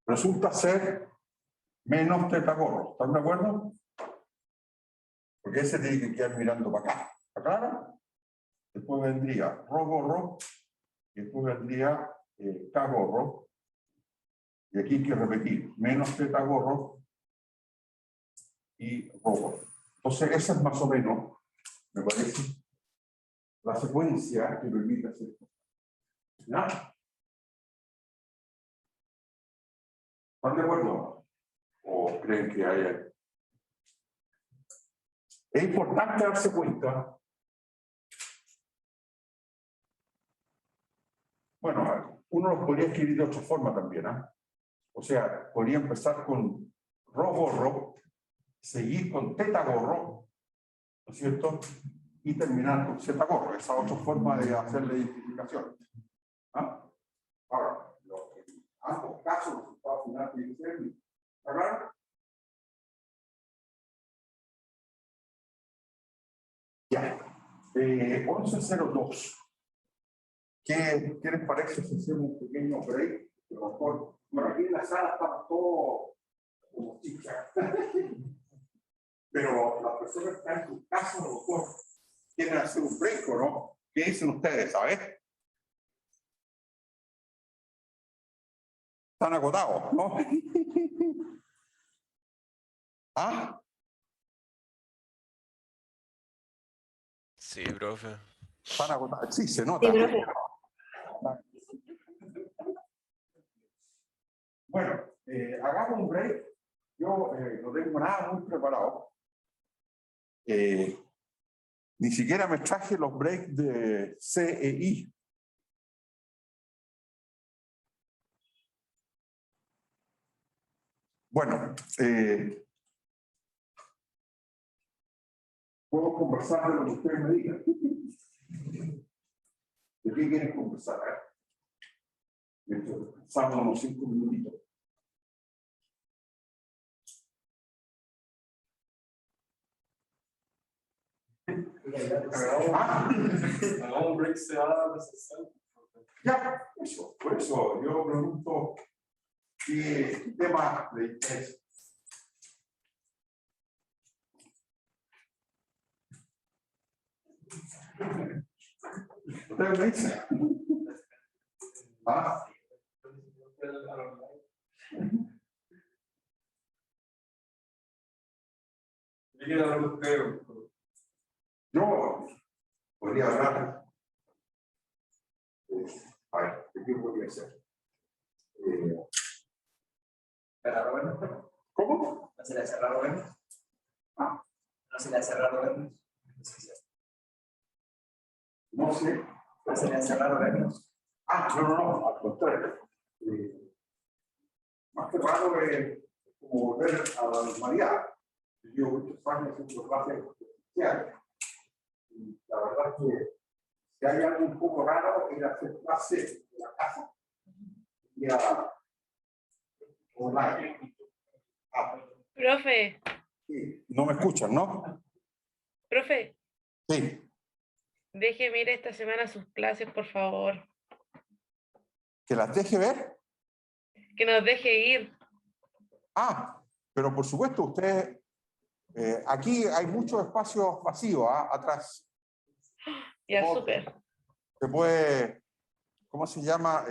resulta ser menos teta gorro. ¿Están de acuerdo? Porque ese tiene que quedar mirando para acá. ¿Está claro? Después vendría Rho gorro, y después vendría K gorro. Y aquí hay que repetir, menos teta gorro y Rho gorro. Entonces, esa es más o menos, me parece, la secuencia que permite hacer esto. ¿Ya? ¿Están de acuerdo? ¿O creen que hay? Es importante darse cuenta. Bueno, uno lo podría escribir de otra forma también, ¿eh? O sea, podría empezar con Rho gorro, seguir con teta gorro, ¿no es cierto? Y terminar con Z gorro. Esa es otra forma de hacer la identificación. ¿Ah? Ahora, en ambos casos, los resultados finales tienen que ser el mismo. ¿Está claro? Ya. 11:02. ¿Qué les parece si hacemos un pequeño break? A lo mejor, bueno, aquí en la sala estamos todos como chicas. Pero las personas que están en sus casas, a lo mejor quieren hacer un break, ¿o no? ¿Qué dicen ustedes? ¿Sabes? Están agotados, ¿no? ¿Ah? Sí, profe. Están agotados. Sí, se nota. Sí, profe. Bueno, hagamos un break. Yo no tengo nada muy preparado. Ni siquiera me traje los breaks de C e I. Bueno, puedo conversar de lo que ustedes me digan. ¿De qué quieren conversar? Pasamos unos 5 minutitos. Hagamos un break, se va a la sesión. Ya, eso, por eso yo pregunto qué tema de interés. ¿Ustedes me dicen? ¿Ah? Yo podría hablar. A ver, ¿qué podría hacer? ¿Cómo? ¿No se le ha cerrado Venus? Ah. ¿No se le ha cerrado Venus? No sé. ¿No se le ha cerrado Venus? Ah, no, al contrario. Más que raro es como volver a la normalidad. Yo muchos años haciendo clases especiales. Y la verdad es que si hay algo un poco raro es hacer clases en la casa y a online. Ah, Profe, sí. No me escuchan, ¿no? profe, Sí. déjeme ir esta semana a sus clases, por favor. ¿Que las deje ver? Que nos deje ir. Ah, pero por supuesto, usted, aquí hay muchos espacios vacíos atrás. Ya, súper. Se puede, ¿cómo se llama?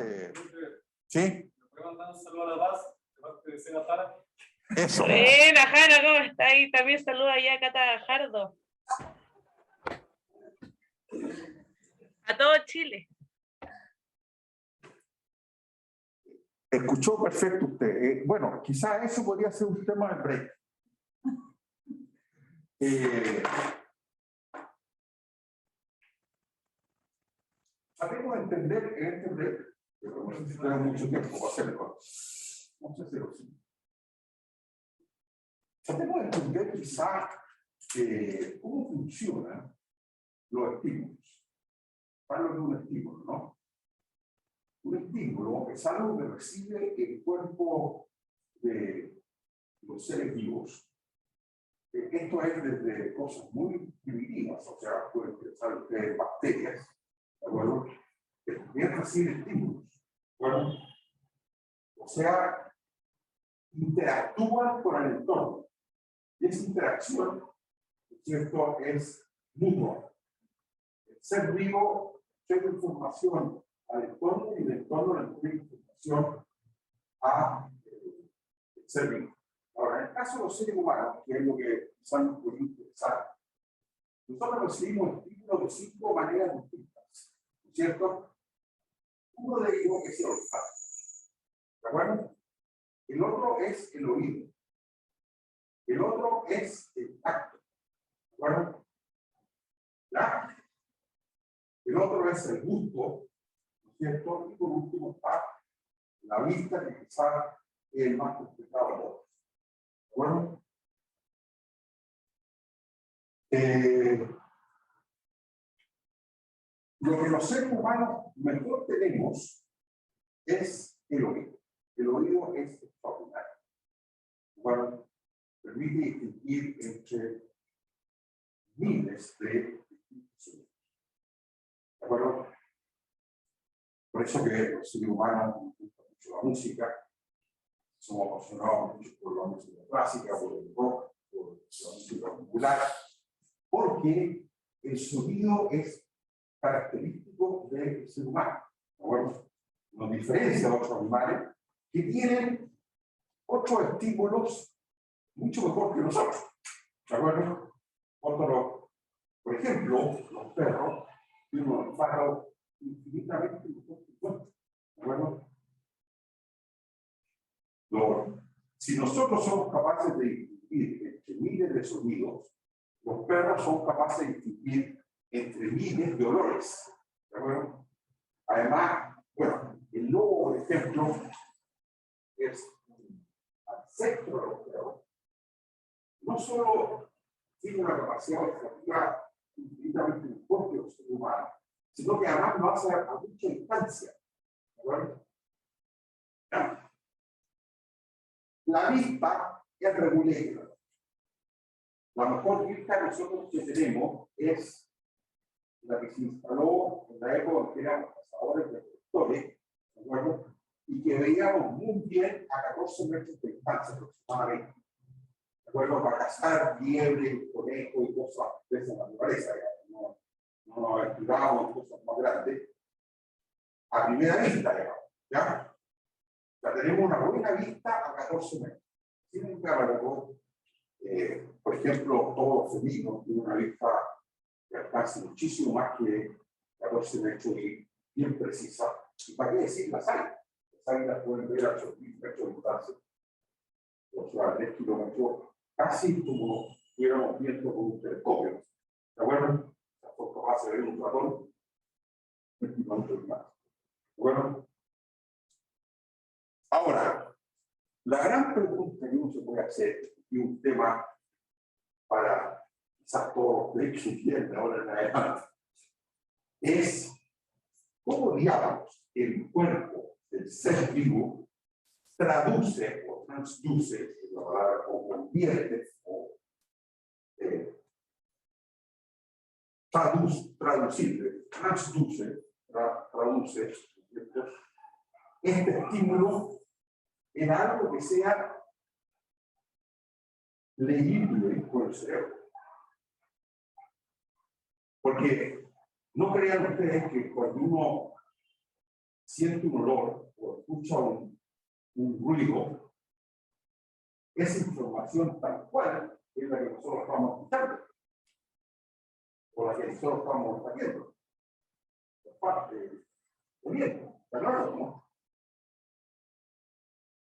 ¿Sí? ¿Me puede mandar un saludo a La Paz? De parte de Seba Jara. Eso. Buena, Jara, ¿cómo está ahí? También saluda allá a Cata Gajardo. A todo Chile. Escuchó perfecto usted. Bueno, quizás eso podría ser un tema del break. Sabemos entender en este break, pero no sé si tenemos mucho tiempo para hacerlo. No sé si lo sí. Sabemos entender quizás cómo funcionan los estímulos. Hablo de un estímulo, ¿no? Un estímulo es algo que recibe el cuerpo de los seres vivos. Esto es desde cosas muy primitivas, o sea, pueden pensar ustedes bacterias, ¿de acuerdo? Que también reciben estímulos, ¿de acuerdo? O sea, interactúan con el entorno. Y esa interacción, ¿no es cierto?, es mutua. El ser vivo lleva información al entorno y el entorno le entrega información al ser vivo. Ahora, en el caso de los seres humanos, que es lo que quizás nos puede interesar, nosotros recibimos estímulos de 5 maneras distintas, ¿no es cierto? Uno de ellos es el olfato, ¿de acuerdo? El otro es el oído. El otro es el tacto, ¿de acuerdo? ¿Ya? El otro es el gusto, ¿no es cierto? Y por último está la vista, que quizás es el más complicado de todos. ¿De acuerdo? Lo que los seres humanos mejor tenemos es el oído. El oído es extraordinario. Bueno, permite distinguir entre miles de sonidos. ¿De acuerdo? Por eso que los seres humanos nos gusta mucho la música, somos apasionados mucho por la música clásica, por el rock, por la música popular, porque el sonido es característico del ser humano. ¿De acuerdo? Nos diferencia de otros animales que tienen otros estímulos mucho mejor que nosotros. ¿De acuerdo? Por ejemplo, los perros tienen un olfato infinitamente mejor que nosotros. ¿De acuerdo? Si nosotros somos capaces de distinguir entre miles de sonidos, los perros son capaces de distinguir entre miles de olores. ¿De acuerdo? Además, bueno, el lobo, por ejemplo, es un ancestro de los perros. No solo tiene una capacidad olfativa infinitamente mejor que los seres humanos, sino que además lo hace a mucha distancia. ¿De acuerdo? ¿Ya? La vista es regular. La mejor vista nosotros que tenemos es la que se instaló en la época que éramos cazadores de recolectores, ¿de acuerdo? Y que veíamos muy bien a 14 metros de distancia aproximadamente, ¿de acuerdo? Para cazar liebre, conejo y cosas de esa naturaleza, no nos aventurábamos en cosas más grandes a primera vista, digamos, ¿ya? O sea, tenemos una buena vista a 14 metros. Sin embargo, por ejemplo, todos los felinos tienen una vista que alcanza muchísimo más que 14 metros y bien precisa. ¿Y para qué decir las águilas? Las águilas pueden ver a 8.000 metros de distancia, o sea, 10 kilómetros, casi como estuviéramos viendo con un telescopio. ¿De acuerdo? Son capaces de ver un ratón 10 kilómetros más. ¿De acuerdo? Ahora, la gran pregunta que uno se puede hacer, y un tema para quizás todos los breaks que tienen ahora en adelante, es cómo diablos el cuerpo del ser vivo traduce o transduce, la palabra, o convierte, o traduce este estímulo en algo que sea leíble por el cerebro. Porque No crean ustedes que cuando uno siente un olor o escucha un ruido, esa información tal cual es la que nosotros estamos escuchando, o la que nosotros estamos haciendo. Es parte del viento, ¿está claro, no?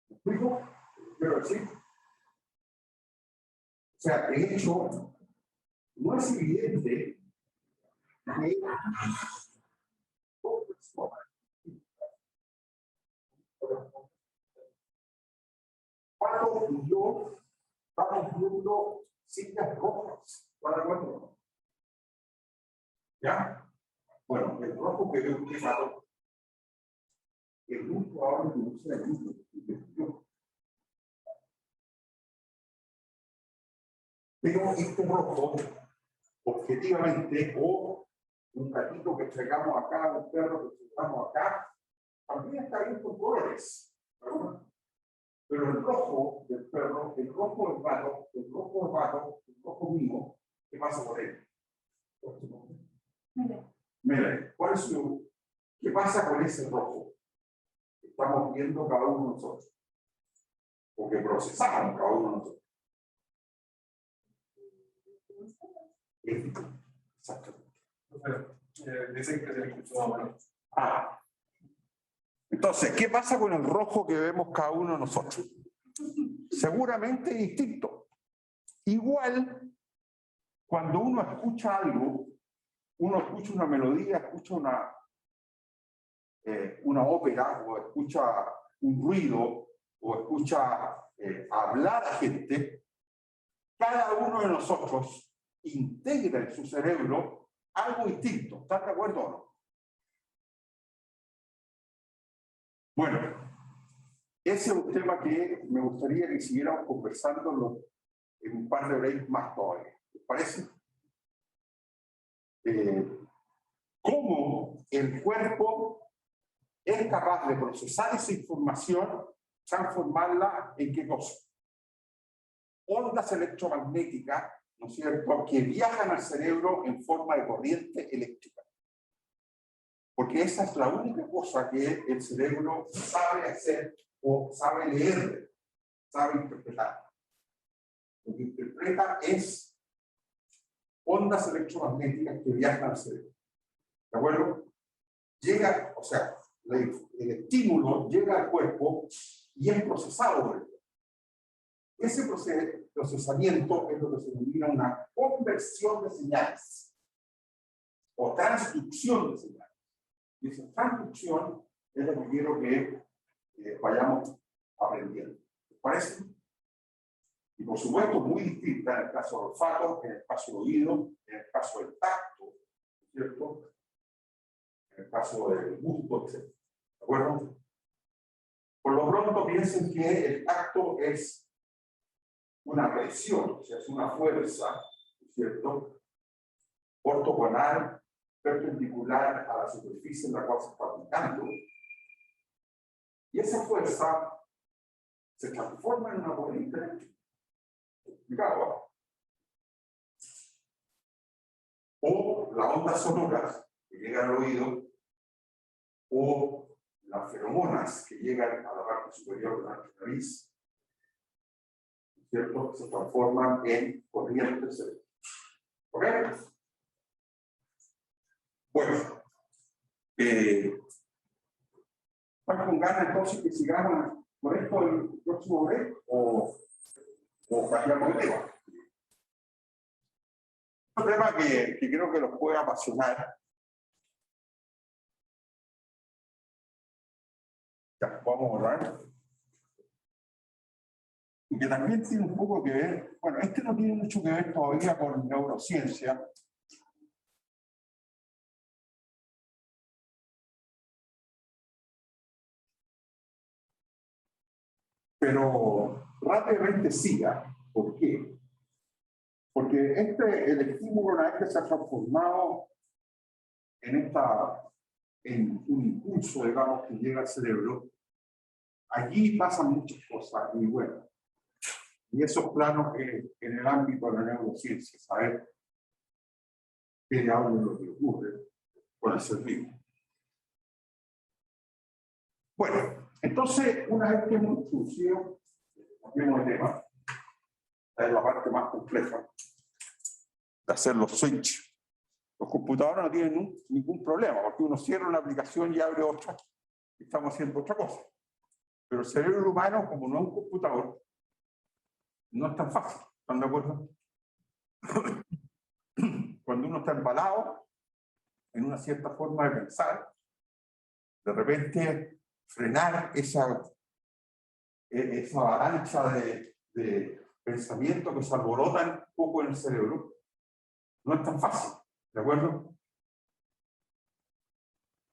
¿Me explico? Quiero decir, o sea, de hecho, no es evidente que Paco y yo estamos viendo sillas rojas. ¿Están de acuerdo? ¿Ya? Bueno, el rojo que veo usted, Paco, es muy probable que no sea el mismo que yo. Pero este rojo, objetivamente, o un gatito que entregamos acá, un perro que entregamos acá, también está bien con colores, ¿verdad? Pero el rojo del perro, el rojo del gato, el rojo del gato, el rojo mío, ¿qué pasa con él? Mire, ¿cuál es qué pasa con ese rojo? Estamos viendo cada uno de nosotros. Porque procesamos cada uno de nosotros. Exactamente. Dicen que se escuchó mal. Entonces, ¿qué pasa con el rojo que vemos cada uno de nosotros? Seguramente distinto. Igual, cuando uno escucha algo, uno escucha una melodía, escucha una ópera, o escucha un ruido, o escucha hablar a gente, cada uno de nosotros integra en su cerebro algo distinto. ¿Están de acuerdo o no? Bueno, ese es un tema que me gustaría que siguiéramos conversando en un par de breaks más todavía. ¿Les parece? Cómo el cuerpo es capaz de procesar esa información, transformarla en qué cosa. Ondas electromagnéticas, ¿no es cierto?, que viajan al cerebro en forma de corriente eléctrica. Porque esa es la única cosa que el cerebro sabe hacer o sabe leer, sabe interpretar. Lo que interpreta es ondas electromagnéticas que viajan al cerebro. ¿De acuerdo? Llega, o sea, el estímulo llega al cuerpo y es procesado por el cuerpo. Ese procesamiento es lo que se denomina una conversión de señales o transducción de señales. Y esa transducción es lo que quiero que vayamos aprendiendo. ¿Les parece? Y por supuesto, muy distinta en el caso del olfato, en el caso del oído, en el caso del tacto, ¿cierto? En el caso del gusto, etc. ¿De acuerdo? Por lo pronto, piensen que el tacto es una presión, o sea, es una fuerza, ¿cierto? Ortogonal, perpendicular a la superficie en la cual se está aplicando. Y esa fuerza se transforma en una corriente eléctrica. ¿Explicado? O las ondas sonoras que llegan al oído, o las feromonas que llegan a la parte superior de nuestra nariz, ¿cierto? Se transforman en corrientes eléctricas. ¿Ok? Bueno, ¿están con ganas entonces que sigamos con esto el próximo break o cambiamos de tema? Un tema que creo que los puede apasionar. Ya, vamos a borrar. Y que también tiene un poco que ver, bueno, este no tiene mucho que ver todavía con neurociencia. Pero rápidamente siga. ¿Por qué? Porque el estímulo, una vez que se ha transformado en un impulso, digamos, que llega al cerebro, allí pasan muchas cosas muy buenas. Y esos planos en el ámbito de la neurociencia, saber qué diablos es lo que ocurre, con el ser vivo. Bueno, entonces, una vez que hemos introducido, cambiemos de tema, esta es la parte más compleja de hacer los switch. Los computadores no tienen ningún problema, porque uno cierra una aplicación y abre otra, y estamos haciendo otra cosa. Pero el cerebro humano, como no es un computador, no es tan fácil. ¿Están de acuerdo? Cuando uno está embalado en una cierta forma de pensar, de repente frenar esa avalancha de pensamientos que se alborotan un poco en el cerebro no es tan fácil. ¿De acuerdo?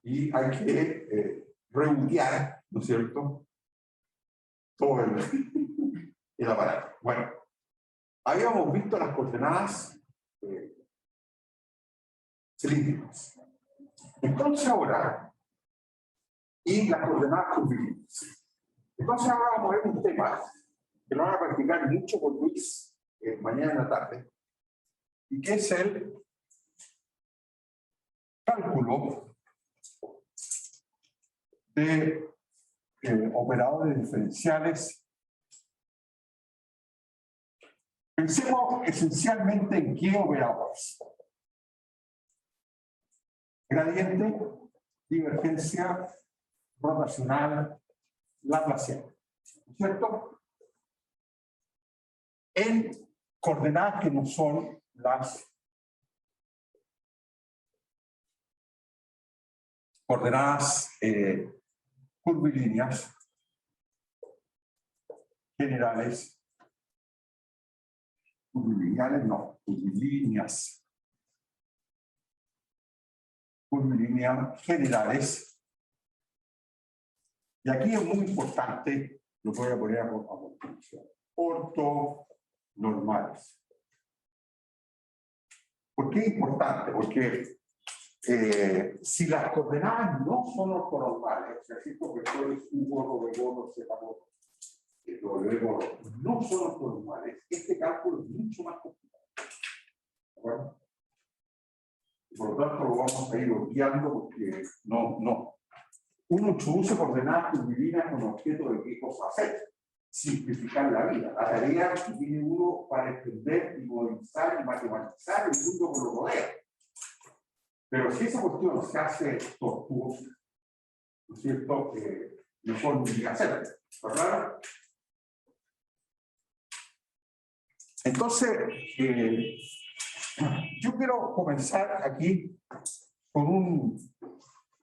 Y hay que rebotear, ¿no es cierto?, todo el aparato. Bueno, habíamos visto las coordenadas cilíndricas. Entonces ahora, y las coordenadas curvilíneas. Entonces ahora vamos a ver un tema que lo van a practicar mucho con Luis mañana en la tarde, y que es el cálculo de operadores diferenciales. Pensemos esencialmente en qué operadores. Gradiente, divergencia, rotacional, laplaciano. ¿Cierto? En coordenadas que no son las coordenadas curvilíneas generales, curvilineales no, curvilíneas generales. Y aquí es muy importante, lo voy a poner a continuación, ortonormales. ¿Por qué es importante? Porque si las coordenadas no son ortonormales, o sea, si estos vectores U gordo, B gordo, Z gordo, W gordo, no son ortonormales, este cálculo es mucho más complicado. ¿De acuerdo? Por lo tanto, lo vamos a ir obviando porque no. Uno introduce coordenadas curvilíneas con objeto de qué cosa hacer. Simplificar la vida. La tarea que tiene uno para entender y modelizar y matematizar el mundo que lo rodea. Pero si esa cuestión se hace tortuosa, ¿no es cierto? Mejor ni hacerla, ¿verdad? Entonces, yo quiero comenzar aquí con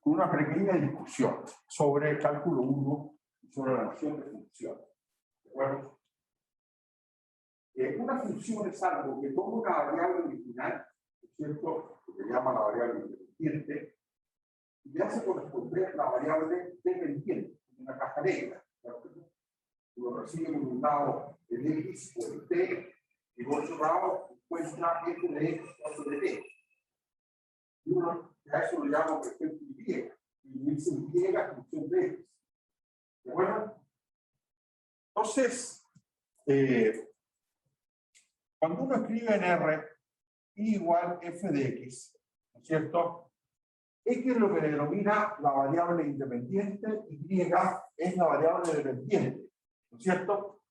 una pequeña discusión sobre el cálculo 1 y sobre la noción de función. ¿De acuerdo? Una función es algo que toma una variable original, ¿no es cierto?, que se llama la variable independiente, y le hace corresponder la variable dependiente, una caja negra. Uno recibe por un lado el X o el T, y por otro lado encuentra F de X o de T. Y uno a eso lo llama, por ejemplo, Y, y dice Y función de X. ¿De acuerdo? Entonces, cuando uno escribe en R, Y igual F de X, ¿no es cierto? X es lo que denomina la variable independiente, Y es la variable dependiente, ¿no es cierto?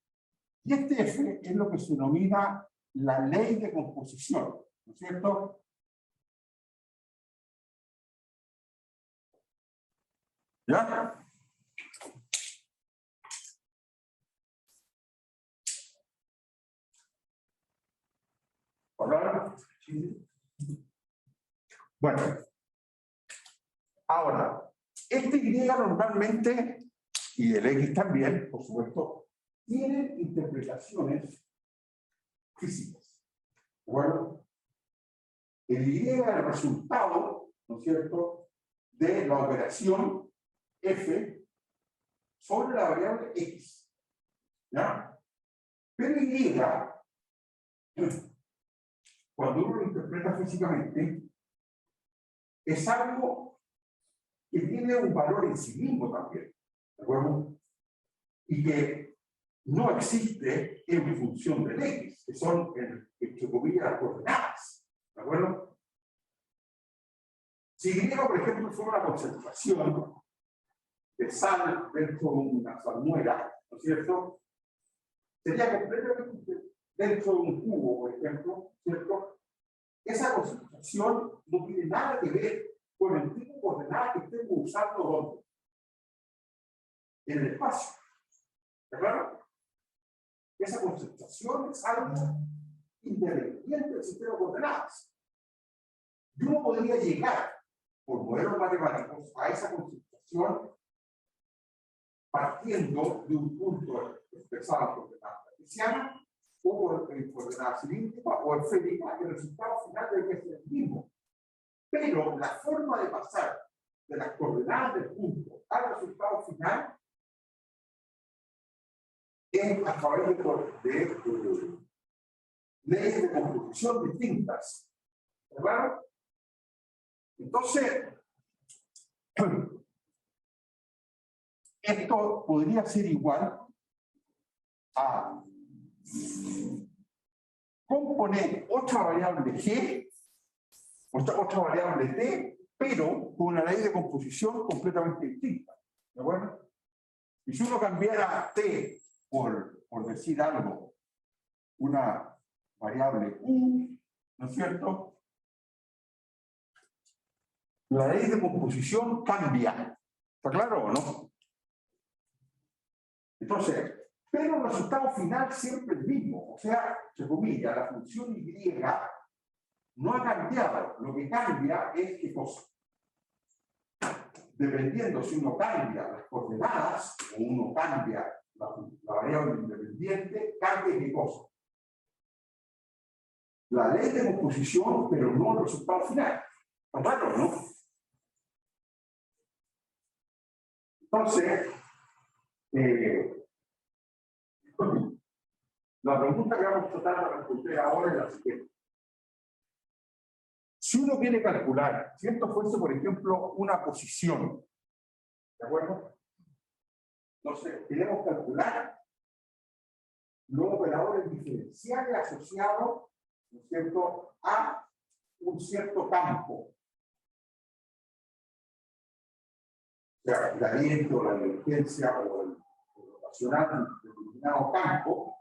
Y este F es lo que se denomina la ley de composición, ¿no es cierto? ¿Ya? ¿Hola? Bueno. Ahora, este Y normalmente, y el X también, por supuesto, tienen interpretaciones físicas. Bueno, el Y es el resultado, ¿no es cierto?, de la operación F sobre la variable X. ¿Ya? Pero Y, cuando uno lo interpreta físicamente, es algo que tiene un valor en sí mismo también, ¿de acuerdo? Y que no existe en función del X, que son, entre comillas, las coordenadas, ¿de acuerdo? Si Y, por ejemplo, fuera una concentración de sal dentro de una salmuera, ¿no es cierto? Sería completamente dentro de un cubo, por ejemplo, ¿cierto? Esa concentración no tiene nada que ver con el tipo de coordenada que estemos usando ¿dónde? En el espacio. ¿Está claro? Esa concentración es algo independiente del sistema de coordenadas. Y uno podría llegar, por modelos matemáticos, a esa concentración partiendo de un punto expresado en coordenadas cartesianas o en coordenadas cilíndricas o esféricas, y el resultado final debe ser el mismo. Pero la forma de pasar de las coordenadas del punto al resultado final es a través de leyes de construcción distintas. ¿Verdad? Entonces, esto podría ser igual a componer otra variable g, otra variable t, pero con una ley de composición completamente distinta. ¿De acuerdo? Y si uno cambiara t por decir algo, una variable u, ¿no es cierto? La ley de composición cambia. ¿Está claro o no? Entonces, pero el resultado final siempre es el mismo. O sea, se comilla, la función y no ha cambiado. Lo que cambia es qué cosa. Dependiendo si uno cambia las coordenadas o uno cambia la variable independiente, cambia qué cosa. La ley de composición, pero no el resultado final. ¿Está claro, no? Entonces, la pregunta que vamos a tratar de responder ahora es la siguiente. Si uno quiere calcular, si esto fuese, por ejemplo, una posición, ¿de acuerdo? Entonces, queremos calcular los operadores diferenciales asociados, ¿no es cierto?, a un cierto campo. O sea, el gradiente o la divergencia o el rotacional de determinado campo,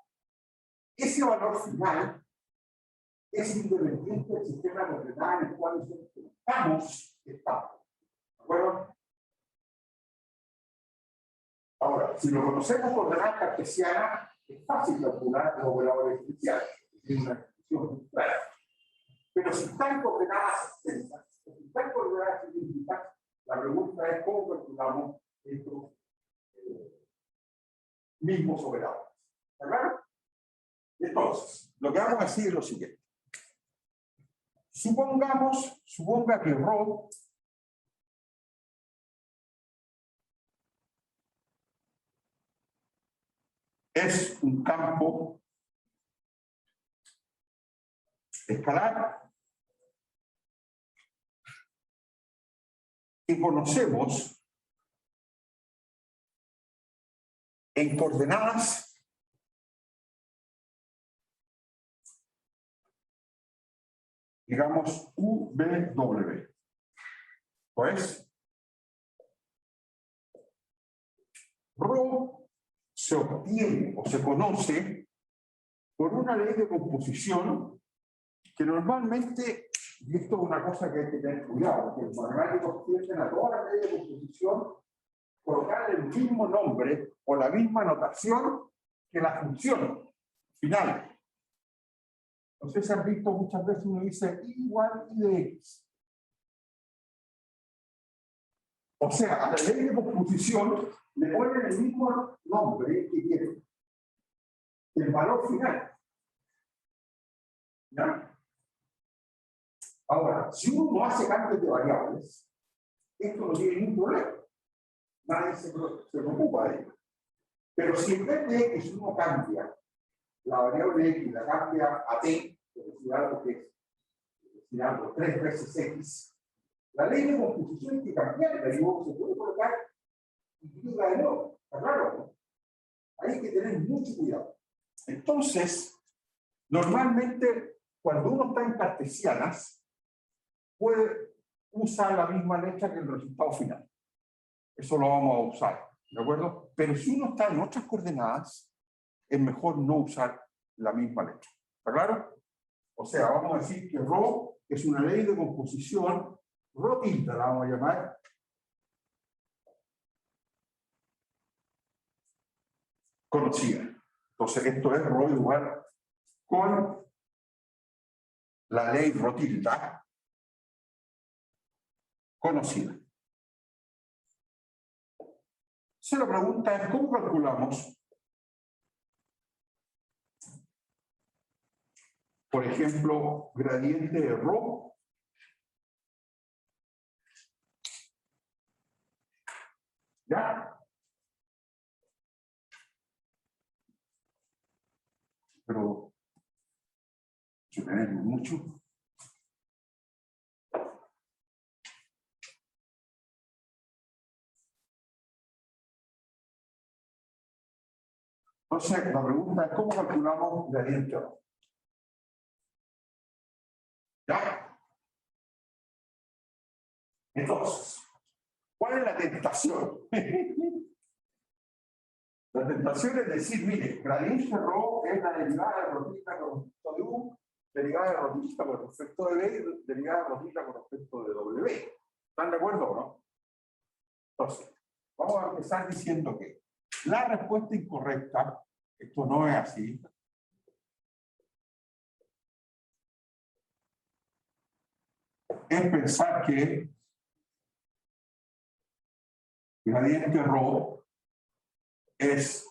ese valor final es independiente del sistema de coordenadas en el cual nosotros estamos. ¿De acuerdo? Ahora, si lo conocemos por coordenadas cartesianas, es fácil calcular los operadores diferenciales. Es una expresión muy clara. Pero si están coordenadas extensas, si están coordenadas cilíndricas, la pregunta es cómo calculamos estos mismos operadores. ¿Está claro? Entonces, lo que vamos a decir es lo siguiente. Suponga que ρ es un campo escalar que conocemos en coordenadas digamos UBW. Pues ρ se obtiene o se conoce por una ley de composición que normalmente, y esto es una cosa que hay que tener cuidado, porque los matemáticos tienden a toda la ley de composición colocar el mismo nombre o la misma notación que la función final. Entonces se han visto muchas veces uno dice I igual I de X. O sea, a la ley de composición le ponen el mismo nombre que quieren. El valor final. ¿Ya? Ahora, si uno no hace cambios de variables, esto no tiene ningún problema. Nadie se preocupa de ello. Pero si en vez de X uno cambia la variable X, la cambia a T, es decir, algo que es decir, algo 3 veces X, la ley de composición hay que cambiarla, digo, se puede colocar y diga de nuevo. ¿Está claro? ¿No? Hay que tener mucho cuidado. Entonces, normalmente, cuando uno está en cartesianas, puede usa la misma letra que el resultado final. Eso lo vamos a usar, ¿de acuerdo? Pero si uno está en otras coordenadas, es mejor no usar la misma letra. ¿Está claro? O sea, vamos a decir que ρ es una ley de composición, ρ tilde la vamos a llamar, conocida. Entonces, esto es ρ igual con la ley ρ tilde conocida. Entonces, la pregunta es, ¿cómo calculamos, por ejemplo, gradiente de ρ ¿ya? Pero yo tenemos mucho. Entonces, la pregunta es, ¿cómo calculamos gradiente ρ? ¿Ya? Entonces, ¿cuál es la tentación? La tentación es decir, mire, gradiente ρ es la derivada de rotita con respecto de U, derivada de rotita con respecto de B y derivada de rotita con respecto de W. ¿Están de acuerdo o no? Entonces, vamos a empezar diciendo que la respuesta incorrecta, esto no es así, es pensar que gradiente ρ es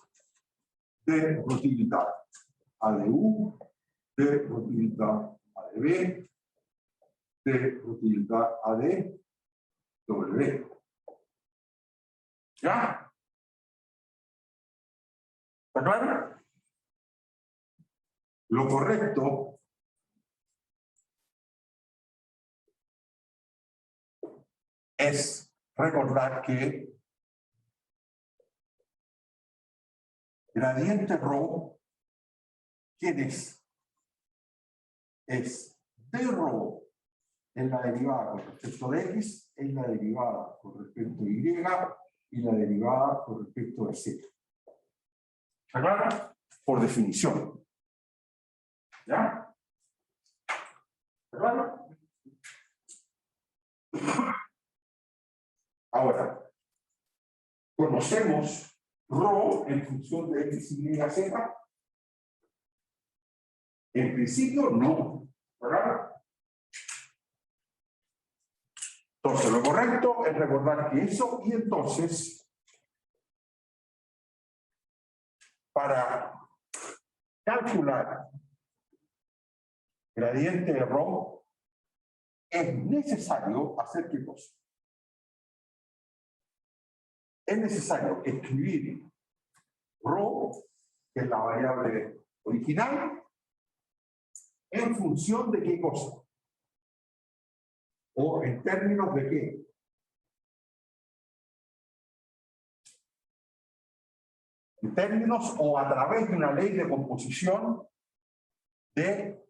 de rotilidad A de U, de rotilidad A de B, de rotilidad A de W. ¿Ya? ¿Está claro? Lo correcto es recordar que gradiente ρ, ¿quién es? Es de ρ en la derivada con respecto de x, en la derivada con respecto de y la derivada con respecto de z. ¿Está claro? Por definición. ¿Ya? ¿Está claro? Ahora, conocemos ρ en función de x, y, z. En principio, no. ¿Verdad? Entonces, lo correcto es recordar que eso, y entonces, para calcular gradiente de ρ, es necesario hacer ¿qué cosa? Es necesario escribir ρ, que es la variable original, en función de qué cosa. ¿O en términos de qué? En términos o a través de una ley de composición de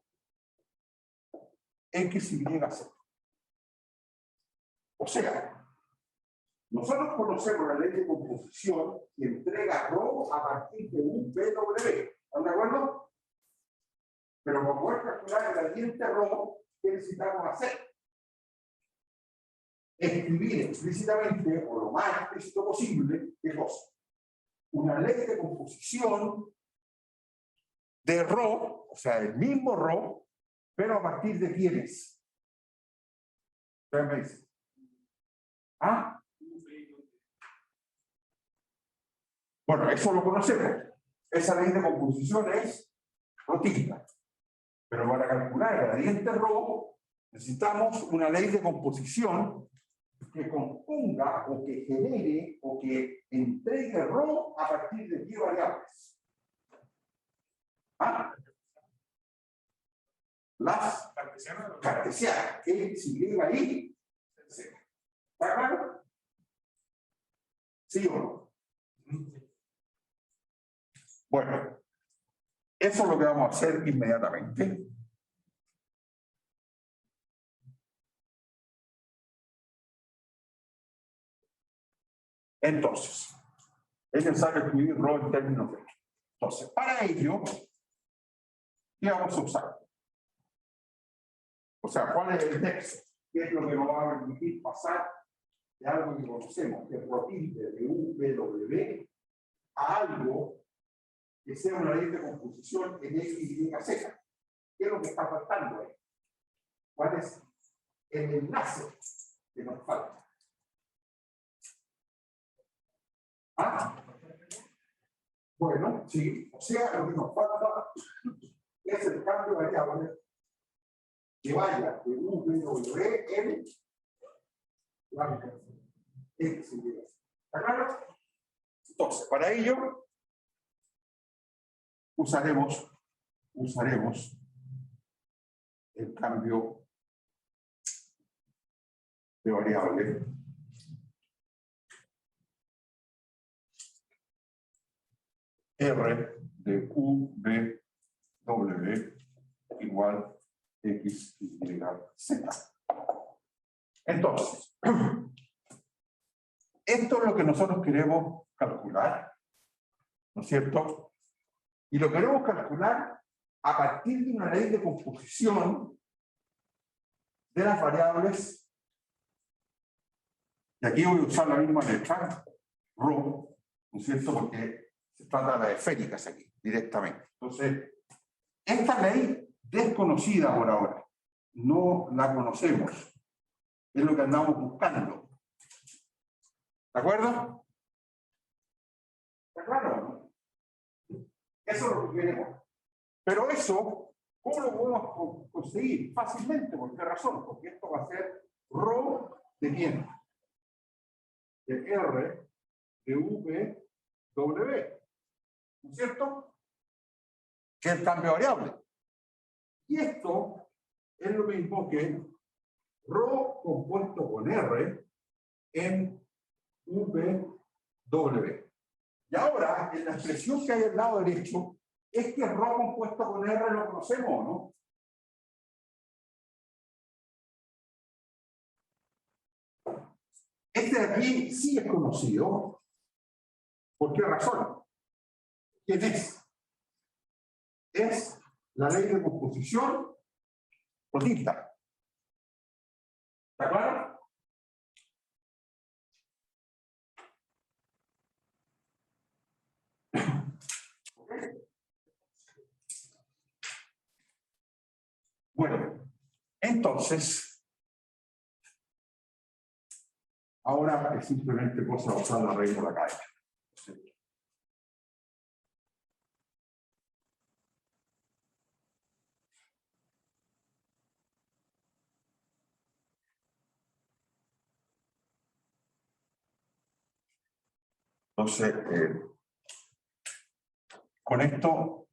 X, Y, Z. O sea, nosotros conocemos la ley de composición que entrega ρ a partir de un BW. ¿Están de acuerdo? Pero para poder calcular el gradiente ρ, ¿qué necesitamos hacer? Escribir explícitamente, o lo más explícito posible, ¿qué cosa? Una ley de composición de ρ, o sea, el mismo ρ, pero a partir de quiénes. ¿Ustedes me dicen? ¿Ah? Bueno, eso lo conocemos. Esa ley de composición es rotita. Pero para calcular el gradiente ρ, necesitamos una ley de composición que componga o que genere o que entregue ρ a partir de qué variables. ¿Ah? Las cartesianas, X, Y, Y, Z. ¿Está claro? ¿Sí o no? Bueno, eso es lo que vamos a hacer inmediatamente. Entonces, es necesario escribir rho en términos de. Entonces, para ello, ¿qué vamos a usar? O sea, ¿cuál es el nexo? ¿Qué es lo que nos va a permitir pasar de algo que conocemos, que es rotilde de UVW, a algo que sea una ley de composición en X, Y, Z? ¿Qué es lo que está faltando ahí? ¿Cuál es el enlace que nos falta? ¿Ah? Bueno, sí, o sea, lo que nos falta es el cambio de variable que vaya de UVW en la X, Y. ¿Está claro? Entonces, para ello, usaremos el cambio de variable R de UVW igual X, Y, Z. Entonces, esto es lo que nosotros queremos calcular, ¿no es cierto? Y lo queremos calcular a partir de una ley de composición de las variables, y aquí voy a usar la misma letra, rho, ¿no es cierto? Porque se trata de las esféricas aquí, directamente. Entonces, esta ley desconocida por ahora, no la conocemos, es lo que andamos buscando. ¿De acuerdo? ¿Está claro? Eso es lo que queremos. Pero eso, ¿cómo lo podemos conseguir? Fácilmente. ¿Por qué razón? Porque esto va a ser rho de quién? De R de V W. ¿No es cierto? Que es el cambio de variable. Y esto es lo mismo que rho compuesto con R en VW. Y ahora, en la expresión que hay al lado derecho, es que rho compuesto con R lo conocemos, ¿no? Este de aquí sí es conocido. ¿Por qué razón? ¿Quién es? Es la ley de composición rotita. ¿Está claro? Bueno, entonces, ahora es simplemente cosa de usar la regla de la cadena. Entonces, con esto,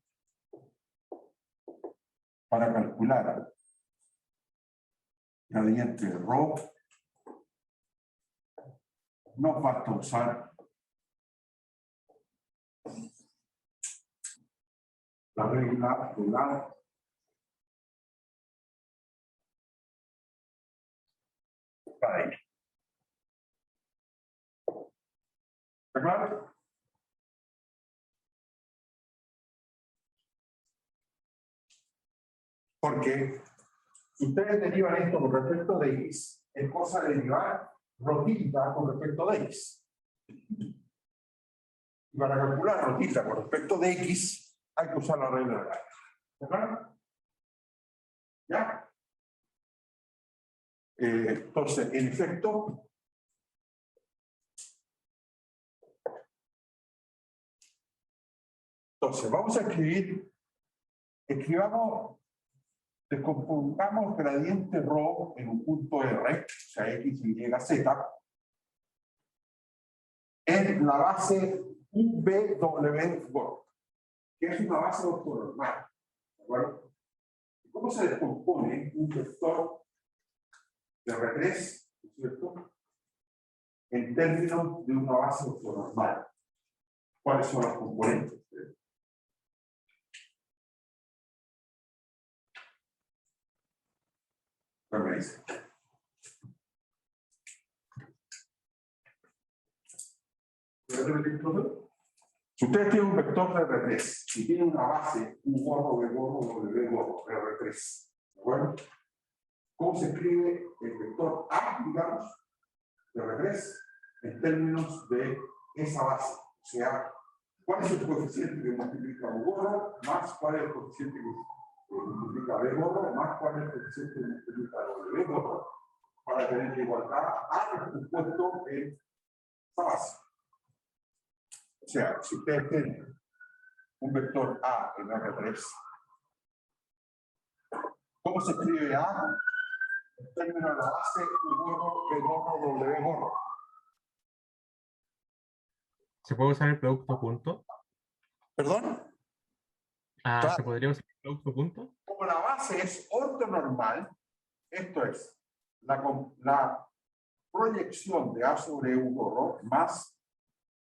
para calcular gradiente de rho, no basta usar la regla de la cadena. ¿Está claro? Porque ustedes derivan esto con respecto de X, es cosa de derivar rotita con respecto de X. Y para calcular rotita con respecto de X, hay que usar la regla de la cadena. ¿Está claro? ¿Ya? Entonces, en efecto, vamos a descompongamos gradiente rho en un punto R, o sea, X, Y, Z, en la base UVW, que es una base ortonormal. ¿De acuerdo? ¿Cómo se descompone un vector de R3, ¿no es cierto?, en términos de una base ortonormal? ¿Cuáles son los componentes? ¿Qué me dice? ¿Puede repetir, profe? Si ustedes tienen un vector de R3 y tienen una base, U gorro, B gorro, W gorro, R3, ¿de acuerdo? ¿Cómo se escribe el vector A, digamos, de R3 en términos de esa base? O sea, ¿cuál es el coeficiente que multiplica U gorro más cuál es el coeficiente que multiplica B gorro más cuál es el coeficiente que multiplica W gorro para tener la igualdad A compuesto en esa base? O sea, si ustedes tienen un vector A en R3, ¿cómo se escribe A en términos de la base U gorro, B gorro, W gorro? ¿Se puede usar el producto punto? ¿Perdón? Ah, Claro. ¿se podría usar el producto punto? Como la base es ortonormal, esto es la proyección de A sobre U gorro más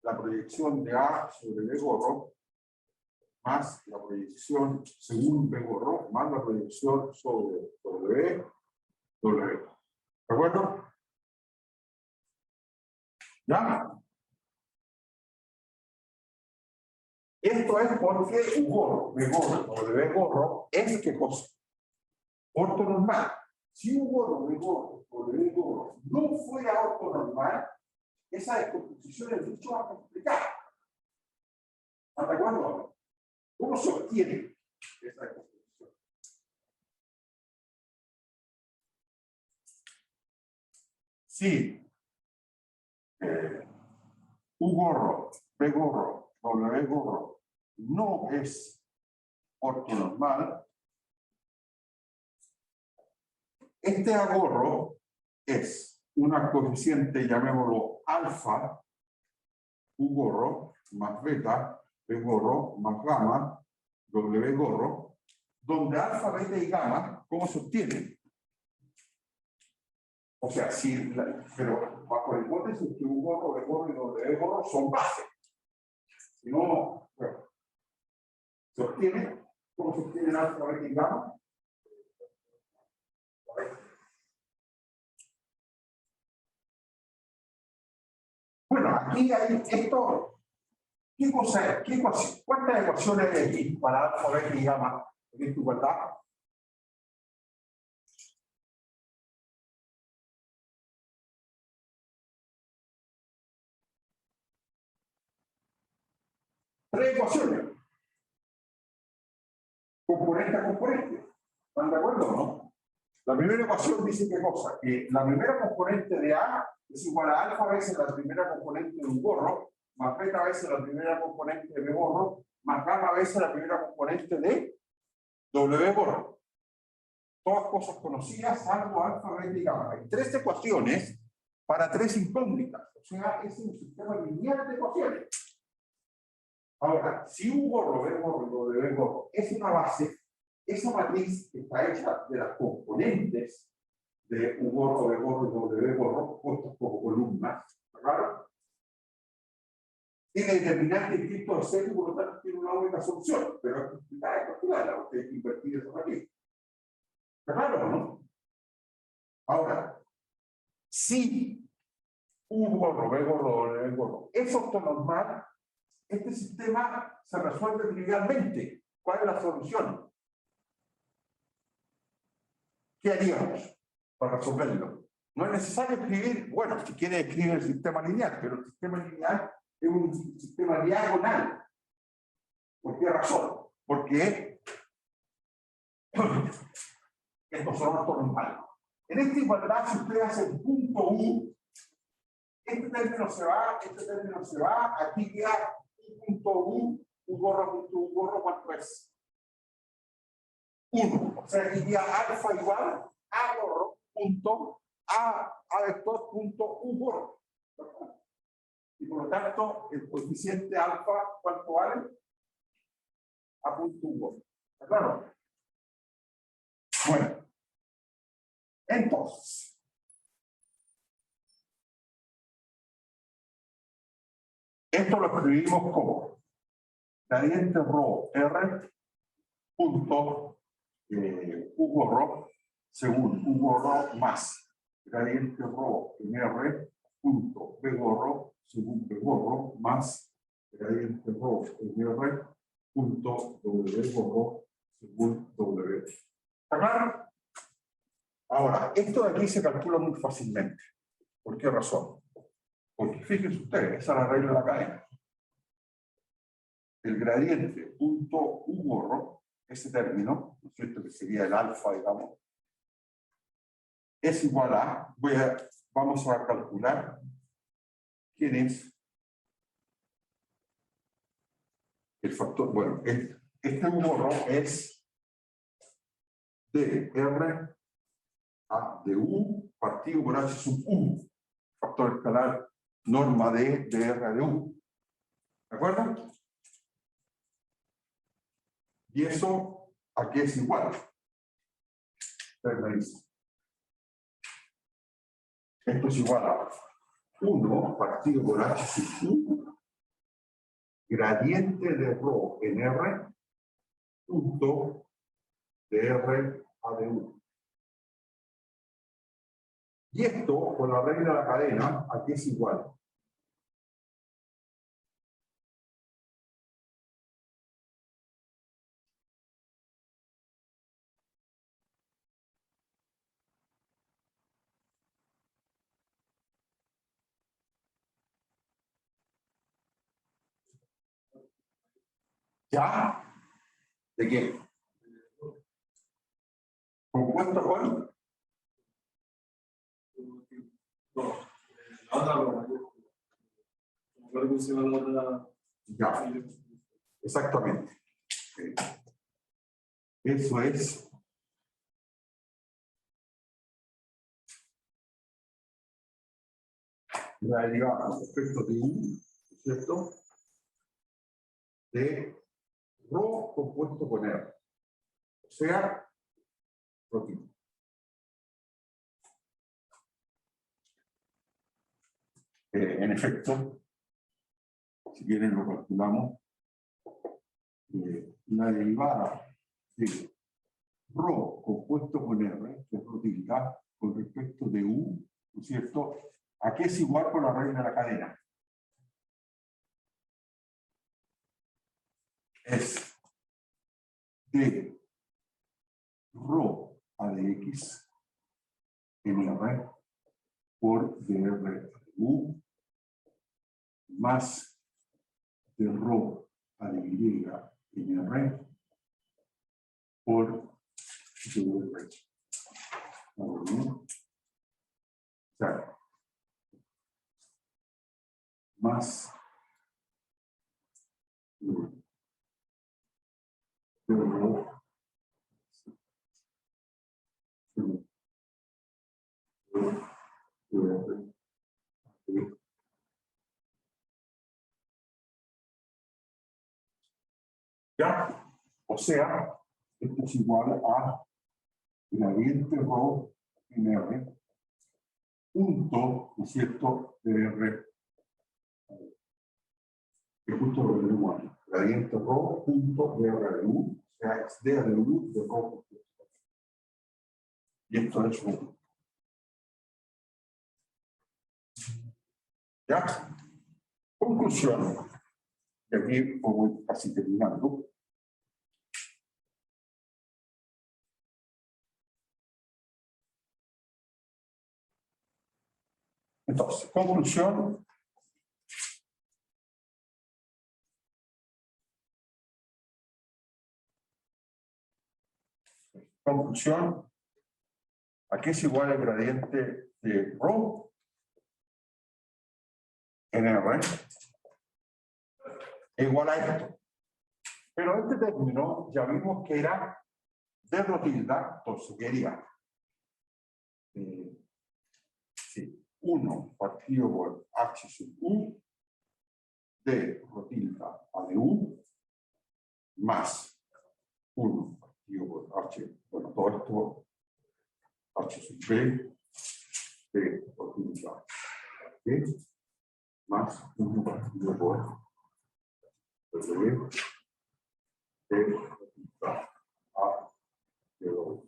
la proyección de A sobre B gorro más la proyección según B gorro más la proyección sobre W. ¿De acuerdo? ¿Ya? Esto es porque U gorro, B gorro, W gorro es ¿qué cosa? Ortonormal. Si U gorro, B gorro, W gorro no fuera ortonormal, esa descomposición es mucho más complicada. ¿Están de acuerdo? ¿Cómo se obtiene esa descomposición? Si U gorro, B gorro, W gorro no es ortonormal, este A gorro es una coeficiente, llamémoslo alfa, U gorro más beta, B gorro más gamma, W gorro, donde alfa, beta y gamma, ¿cómo se obtiene? O sea, pero bajo la hipótesis que U gorro, B gorro y W gorro son bases. Si no, bueno, se obtiene, ¿cómo se obtiene alfa, beta y gamma? Bueno, aquí hay esto. ¿Qué cosa es? ¿Qué ecuación? ¿Cuántas ecuaciones hay aquí para alfa, beta y gamma en esta igualdad? Tres ecuaciones. Componente a componente. ¿Están de acuerdo o no? La primera ecuación dice qué cosa, que la primera componente de A es igual a alfa veces la primera componente de un gorro, más beta veces la primera componente de B gorro, más gamma veces la primera componente de W gorro. Todas cosas conocidas, salvo alfa, beta y gamma. Hay tres ecuaciones para tres incógnitas. O sea, es un sistema lineal de ecuaciones. Ahora, si U gorro, B gorro y W gorro es una base, esa matriz está hecha de las componentes de U gorro, B gorro y W gorro, puestos como columnas, ¿verdad? Tiene determinante distinto de cero y por lo tanto tiene una única solución, pero es complicada de calcularla, porque hay que invertir esa matriz. ¿Está claro o no? Ahora, si U gorro, B gorro, W gorro es ortonormal, este sistema se resuelve trivialmente. ¿Cuál es la solución? ¿Qué haríamos para resolverlo? No es necesario escribir, bueno, si quiere escribir el sistema lineal, pero el sistema lineal es un sistema diagonal. ¿Por qué razón? Porque estos son ortonormales. En esta igualdad, si usted hace el punto U, este término se va, aquí queda U punto U, U gorro, ¿cuánto es? 1. O sea, aquí queda alfa igual A gorro punto A vector punto U gorro. Y por lo tanto, el coeficiente alfa, ¿cuánto vale? A punto U gorro. ¿Está claro? Bueno. Entonces. Esto lo escribimos como gradiente rho R punto U gorro según U gorro más gradiente rho en R punto B gorro según P borro más gradiente rho en R punto W borro según W. ¿Está claro? Ahora, esto de aquí se calcula muy fácilmente. ¿Por qué razón? Porque fíjense ustedes, esa es la regla de la cadena. El gradiente punto U borro, ese término, ¿no es cierto? Que sería el alfa, digamos, es igual a, vamos a calcular quién es el factor, bueno, este U borro es de R a de U partido por H sub U, factor escalar norma de R a de U. ¿De acuerdo? Y eso, ¿a qué es igual? Esto es igual a 1 partido por H sub U, gradiente de rho en R, punto de R a de U. Y esto, con la regla de la cadena, ¿a qué es igual? ¿Ya? ¿De qué? ¿Compuesto con? Ya. Exactamente. Eso es. La derivada respecto de U, ¿cierto? De rho compuesto con R. O sea, proteína. En efecto, si quieren lo calculamos, la derivada de rho compuesto con R, que es proteína, con respecto de U, ¿no es cierto? ¿A qué es igual con la regla de la cadena? Es de rho a de X en R por dr de U más de rho a de Y en R por dr. O sea, más de rho ¿ya? O sea, esto es igual a gradiente rho en R punto, ¿no es cierto?, de R. Que justo lo que tenemos aquí. Gradiente rho punto de R de U, o sea, es D de U de rho. Y esto es rho. ¿Ya? Conclusión. Y aquí voy casi terminando. Entonces, conclusión. Conclusión. ¿A qué es igual el gradiente de rho en R? Es igual a esto. Pero este término ya vimos que era de rho tilde, entonces quería 1 partido por H sub U de rho tilde a de U más 1 partido por H, bueno, todo esto H sub B de rho tilde a B más 1 partido por W de rho tilde a de 2.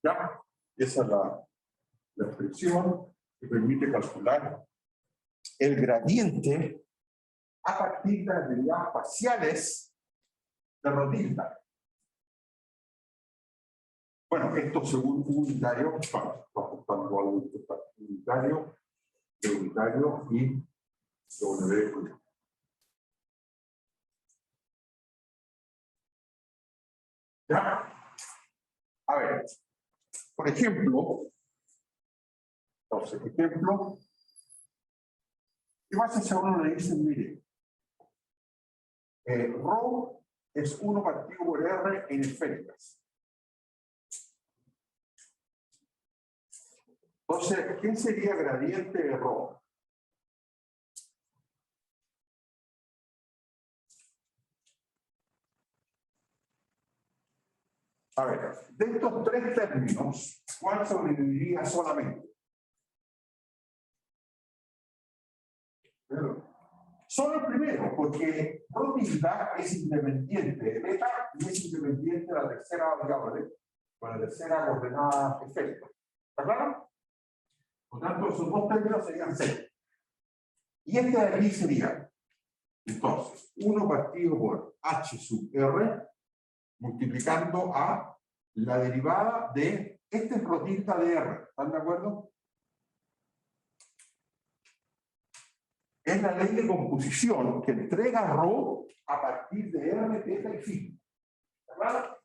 ¿Ya? Esa es la expresión que permite calcular el gradiente a partir de las derivadas parciales de Rotilda. Bueno, esto según unitario, unitario, de unitario y de W. ¿Ya? A ver, por ejemplo, entonces, ejemplo, ¿qué pasa si a uno le dicen, mire, ρ es 1 partido por R en esféricas? Entonces, ¿quién sería gradiente de ρ? A ver, de estos tres términos, ¿cuál sobreviviría solamente? Solo el primero, porque Rotilda es independiente de beta y es independiente de la tercera variable, con la tercera coordenada esférica. ¿Está claro? Por tanto, esos dos términos serían 0. Y este de aquí sería, entonces, 1 partido por h sub r, multiplicando a la derivada de, este es Rotilda de R, ¿están de acuerdo? Es la ley de composición que entrega ρ a partir de R, beta y phi. ¿Está claro?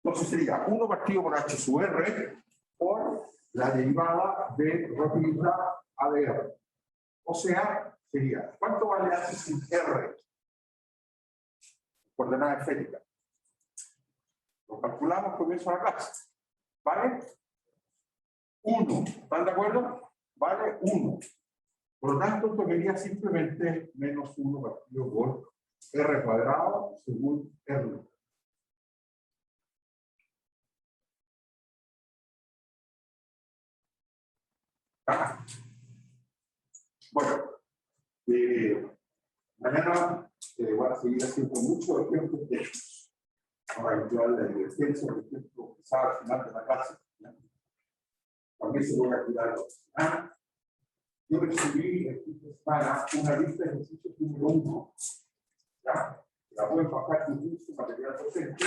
Entonces sería 1 partido por h sub r por la derivada de Rotilda a de R. O sea, sería, ¿cuánto vale h sub r? Coordenada esférica. Lo calculamos comienzo de la clase. ¿Vale? 1. ¿Están de acuerdo? Vale 1. Por lo tanto, esto sería simplemente menos 1 partido por R cuadrado según R. Ah. Bueno, mañana voy a seguir haciendo muchos ejemplos de estos. Para ayudar la divergencia, por ejemplo, quizás al final de la clase. También se voy a cuidar los. Yo recibí esta semana una lista de ejercicios número 1. ¿Ya? La pueden bajar en curso material docente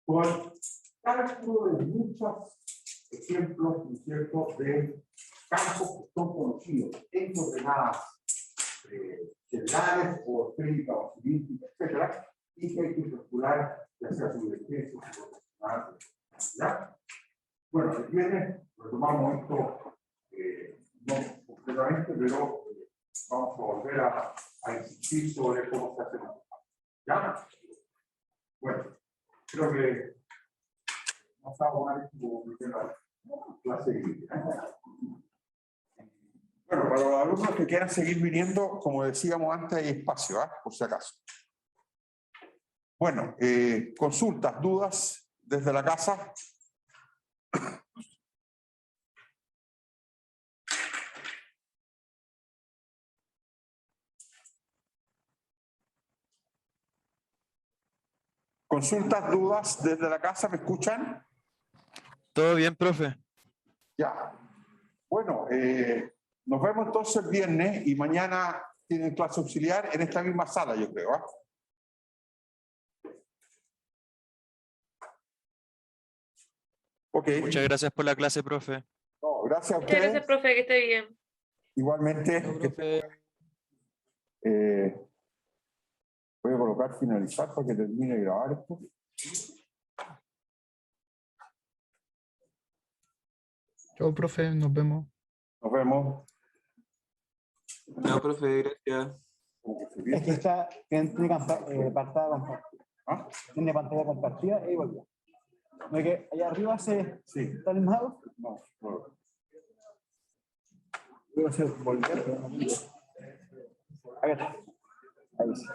con cálculo de muchos ejemplos, ¿no es cierto?, de campos que son conocidos en coordenadas generales o esféricas o cilíndricas, etcétera, y que hay que calcular ya sea su divergencia, su proporcional, ¿ya? Bueno, si quieren, retomamos esto no completamente, pero vamos a volver a insistir sobre cómo se hace. ¿Ya? Bueno, creo que no estamos mal como primera clase. Bueno, para los alumnos que quieran seguir viniendo, como decíamos antes, hay espacio, por si acaso. Bueno, consultas, dudas desde la casa. Consultas, dudas desde la casa, ¿me escuchan? Todo bien, profe. Ya. Bueno, nos vemos entonces el viernes y mañana tienen clase auxiliar en esta misma sala, yo creo. Ok. Muchas gracias por la clase, profe. No, gracias a Muchas ustedes. gracias, profe, que esté bien. Igualmente. Profe. Voy a colocar finalizar para que termine de grabar esto. Chao, profe, nos vemos. Nos vemos. Chao, profe, gracias. Es que está, tiene pantalla compartida. ¿Ah? Tiene pantalla compartida y volvió. ¿No es que allá arriba se Sí. está animado? No, no. Debe ser volver, pero no. Acá está. Ahí sí.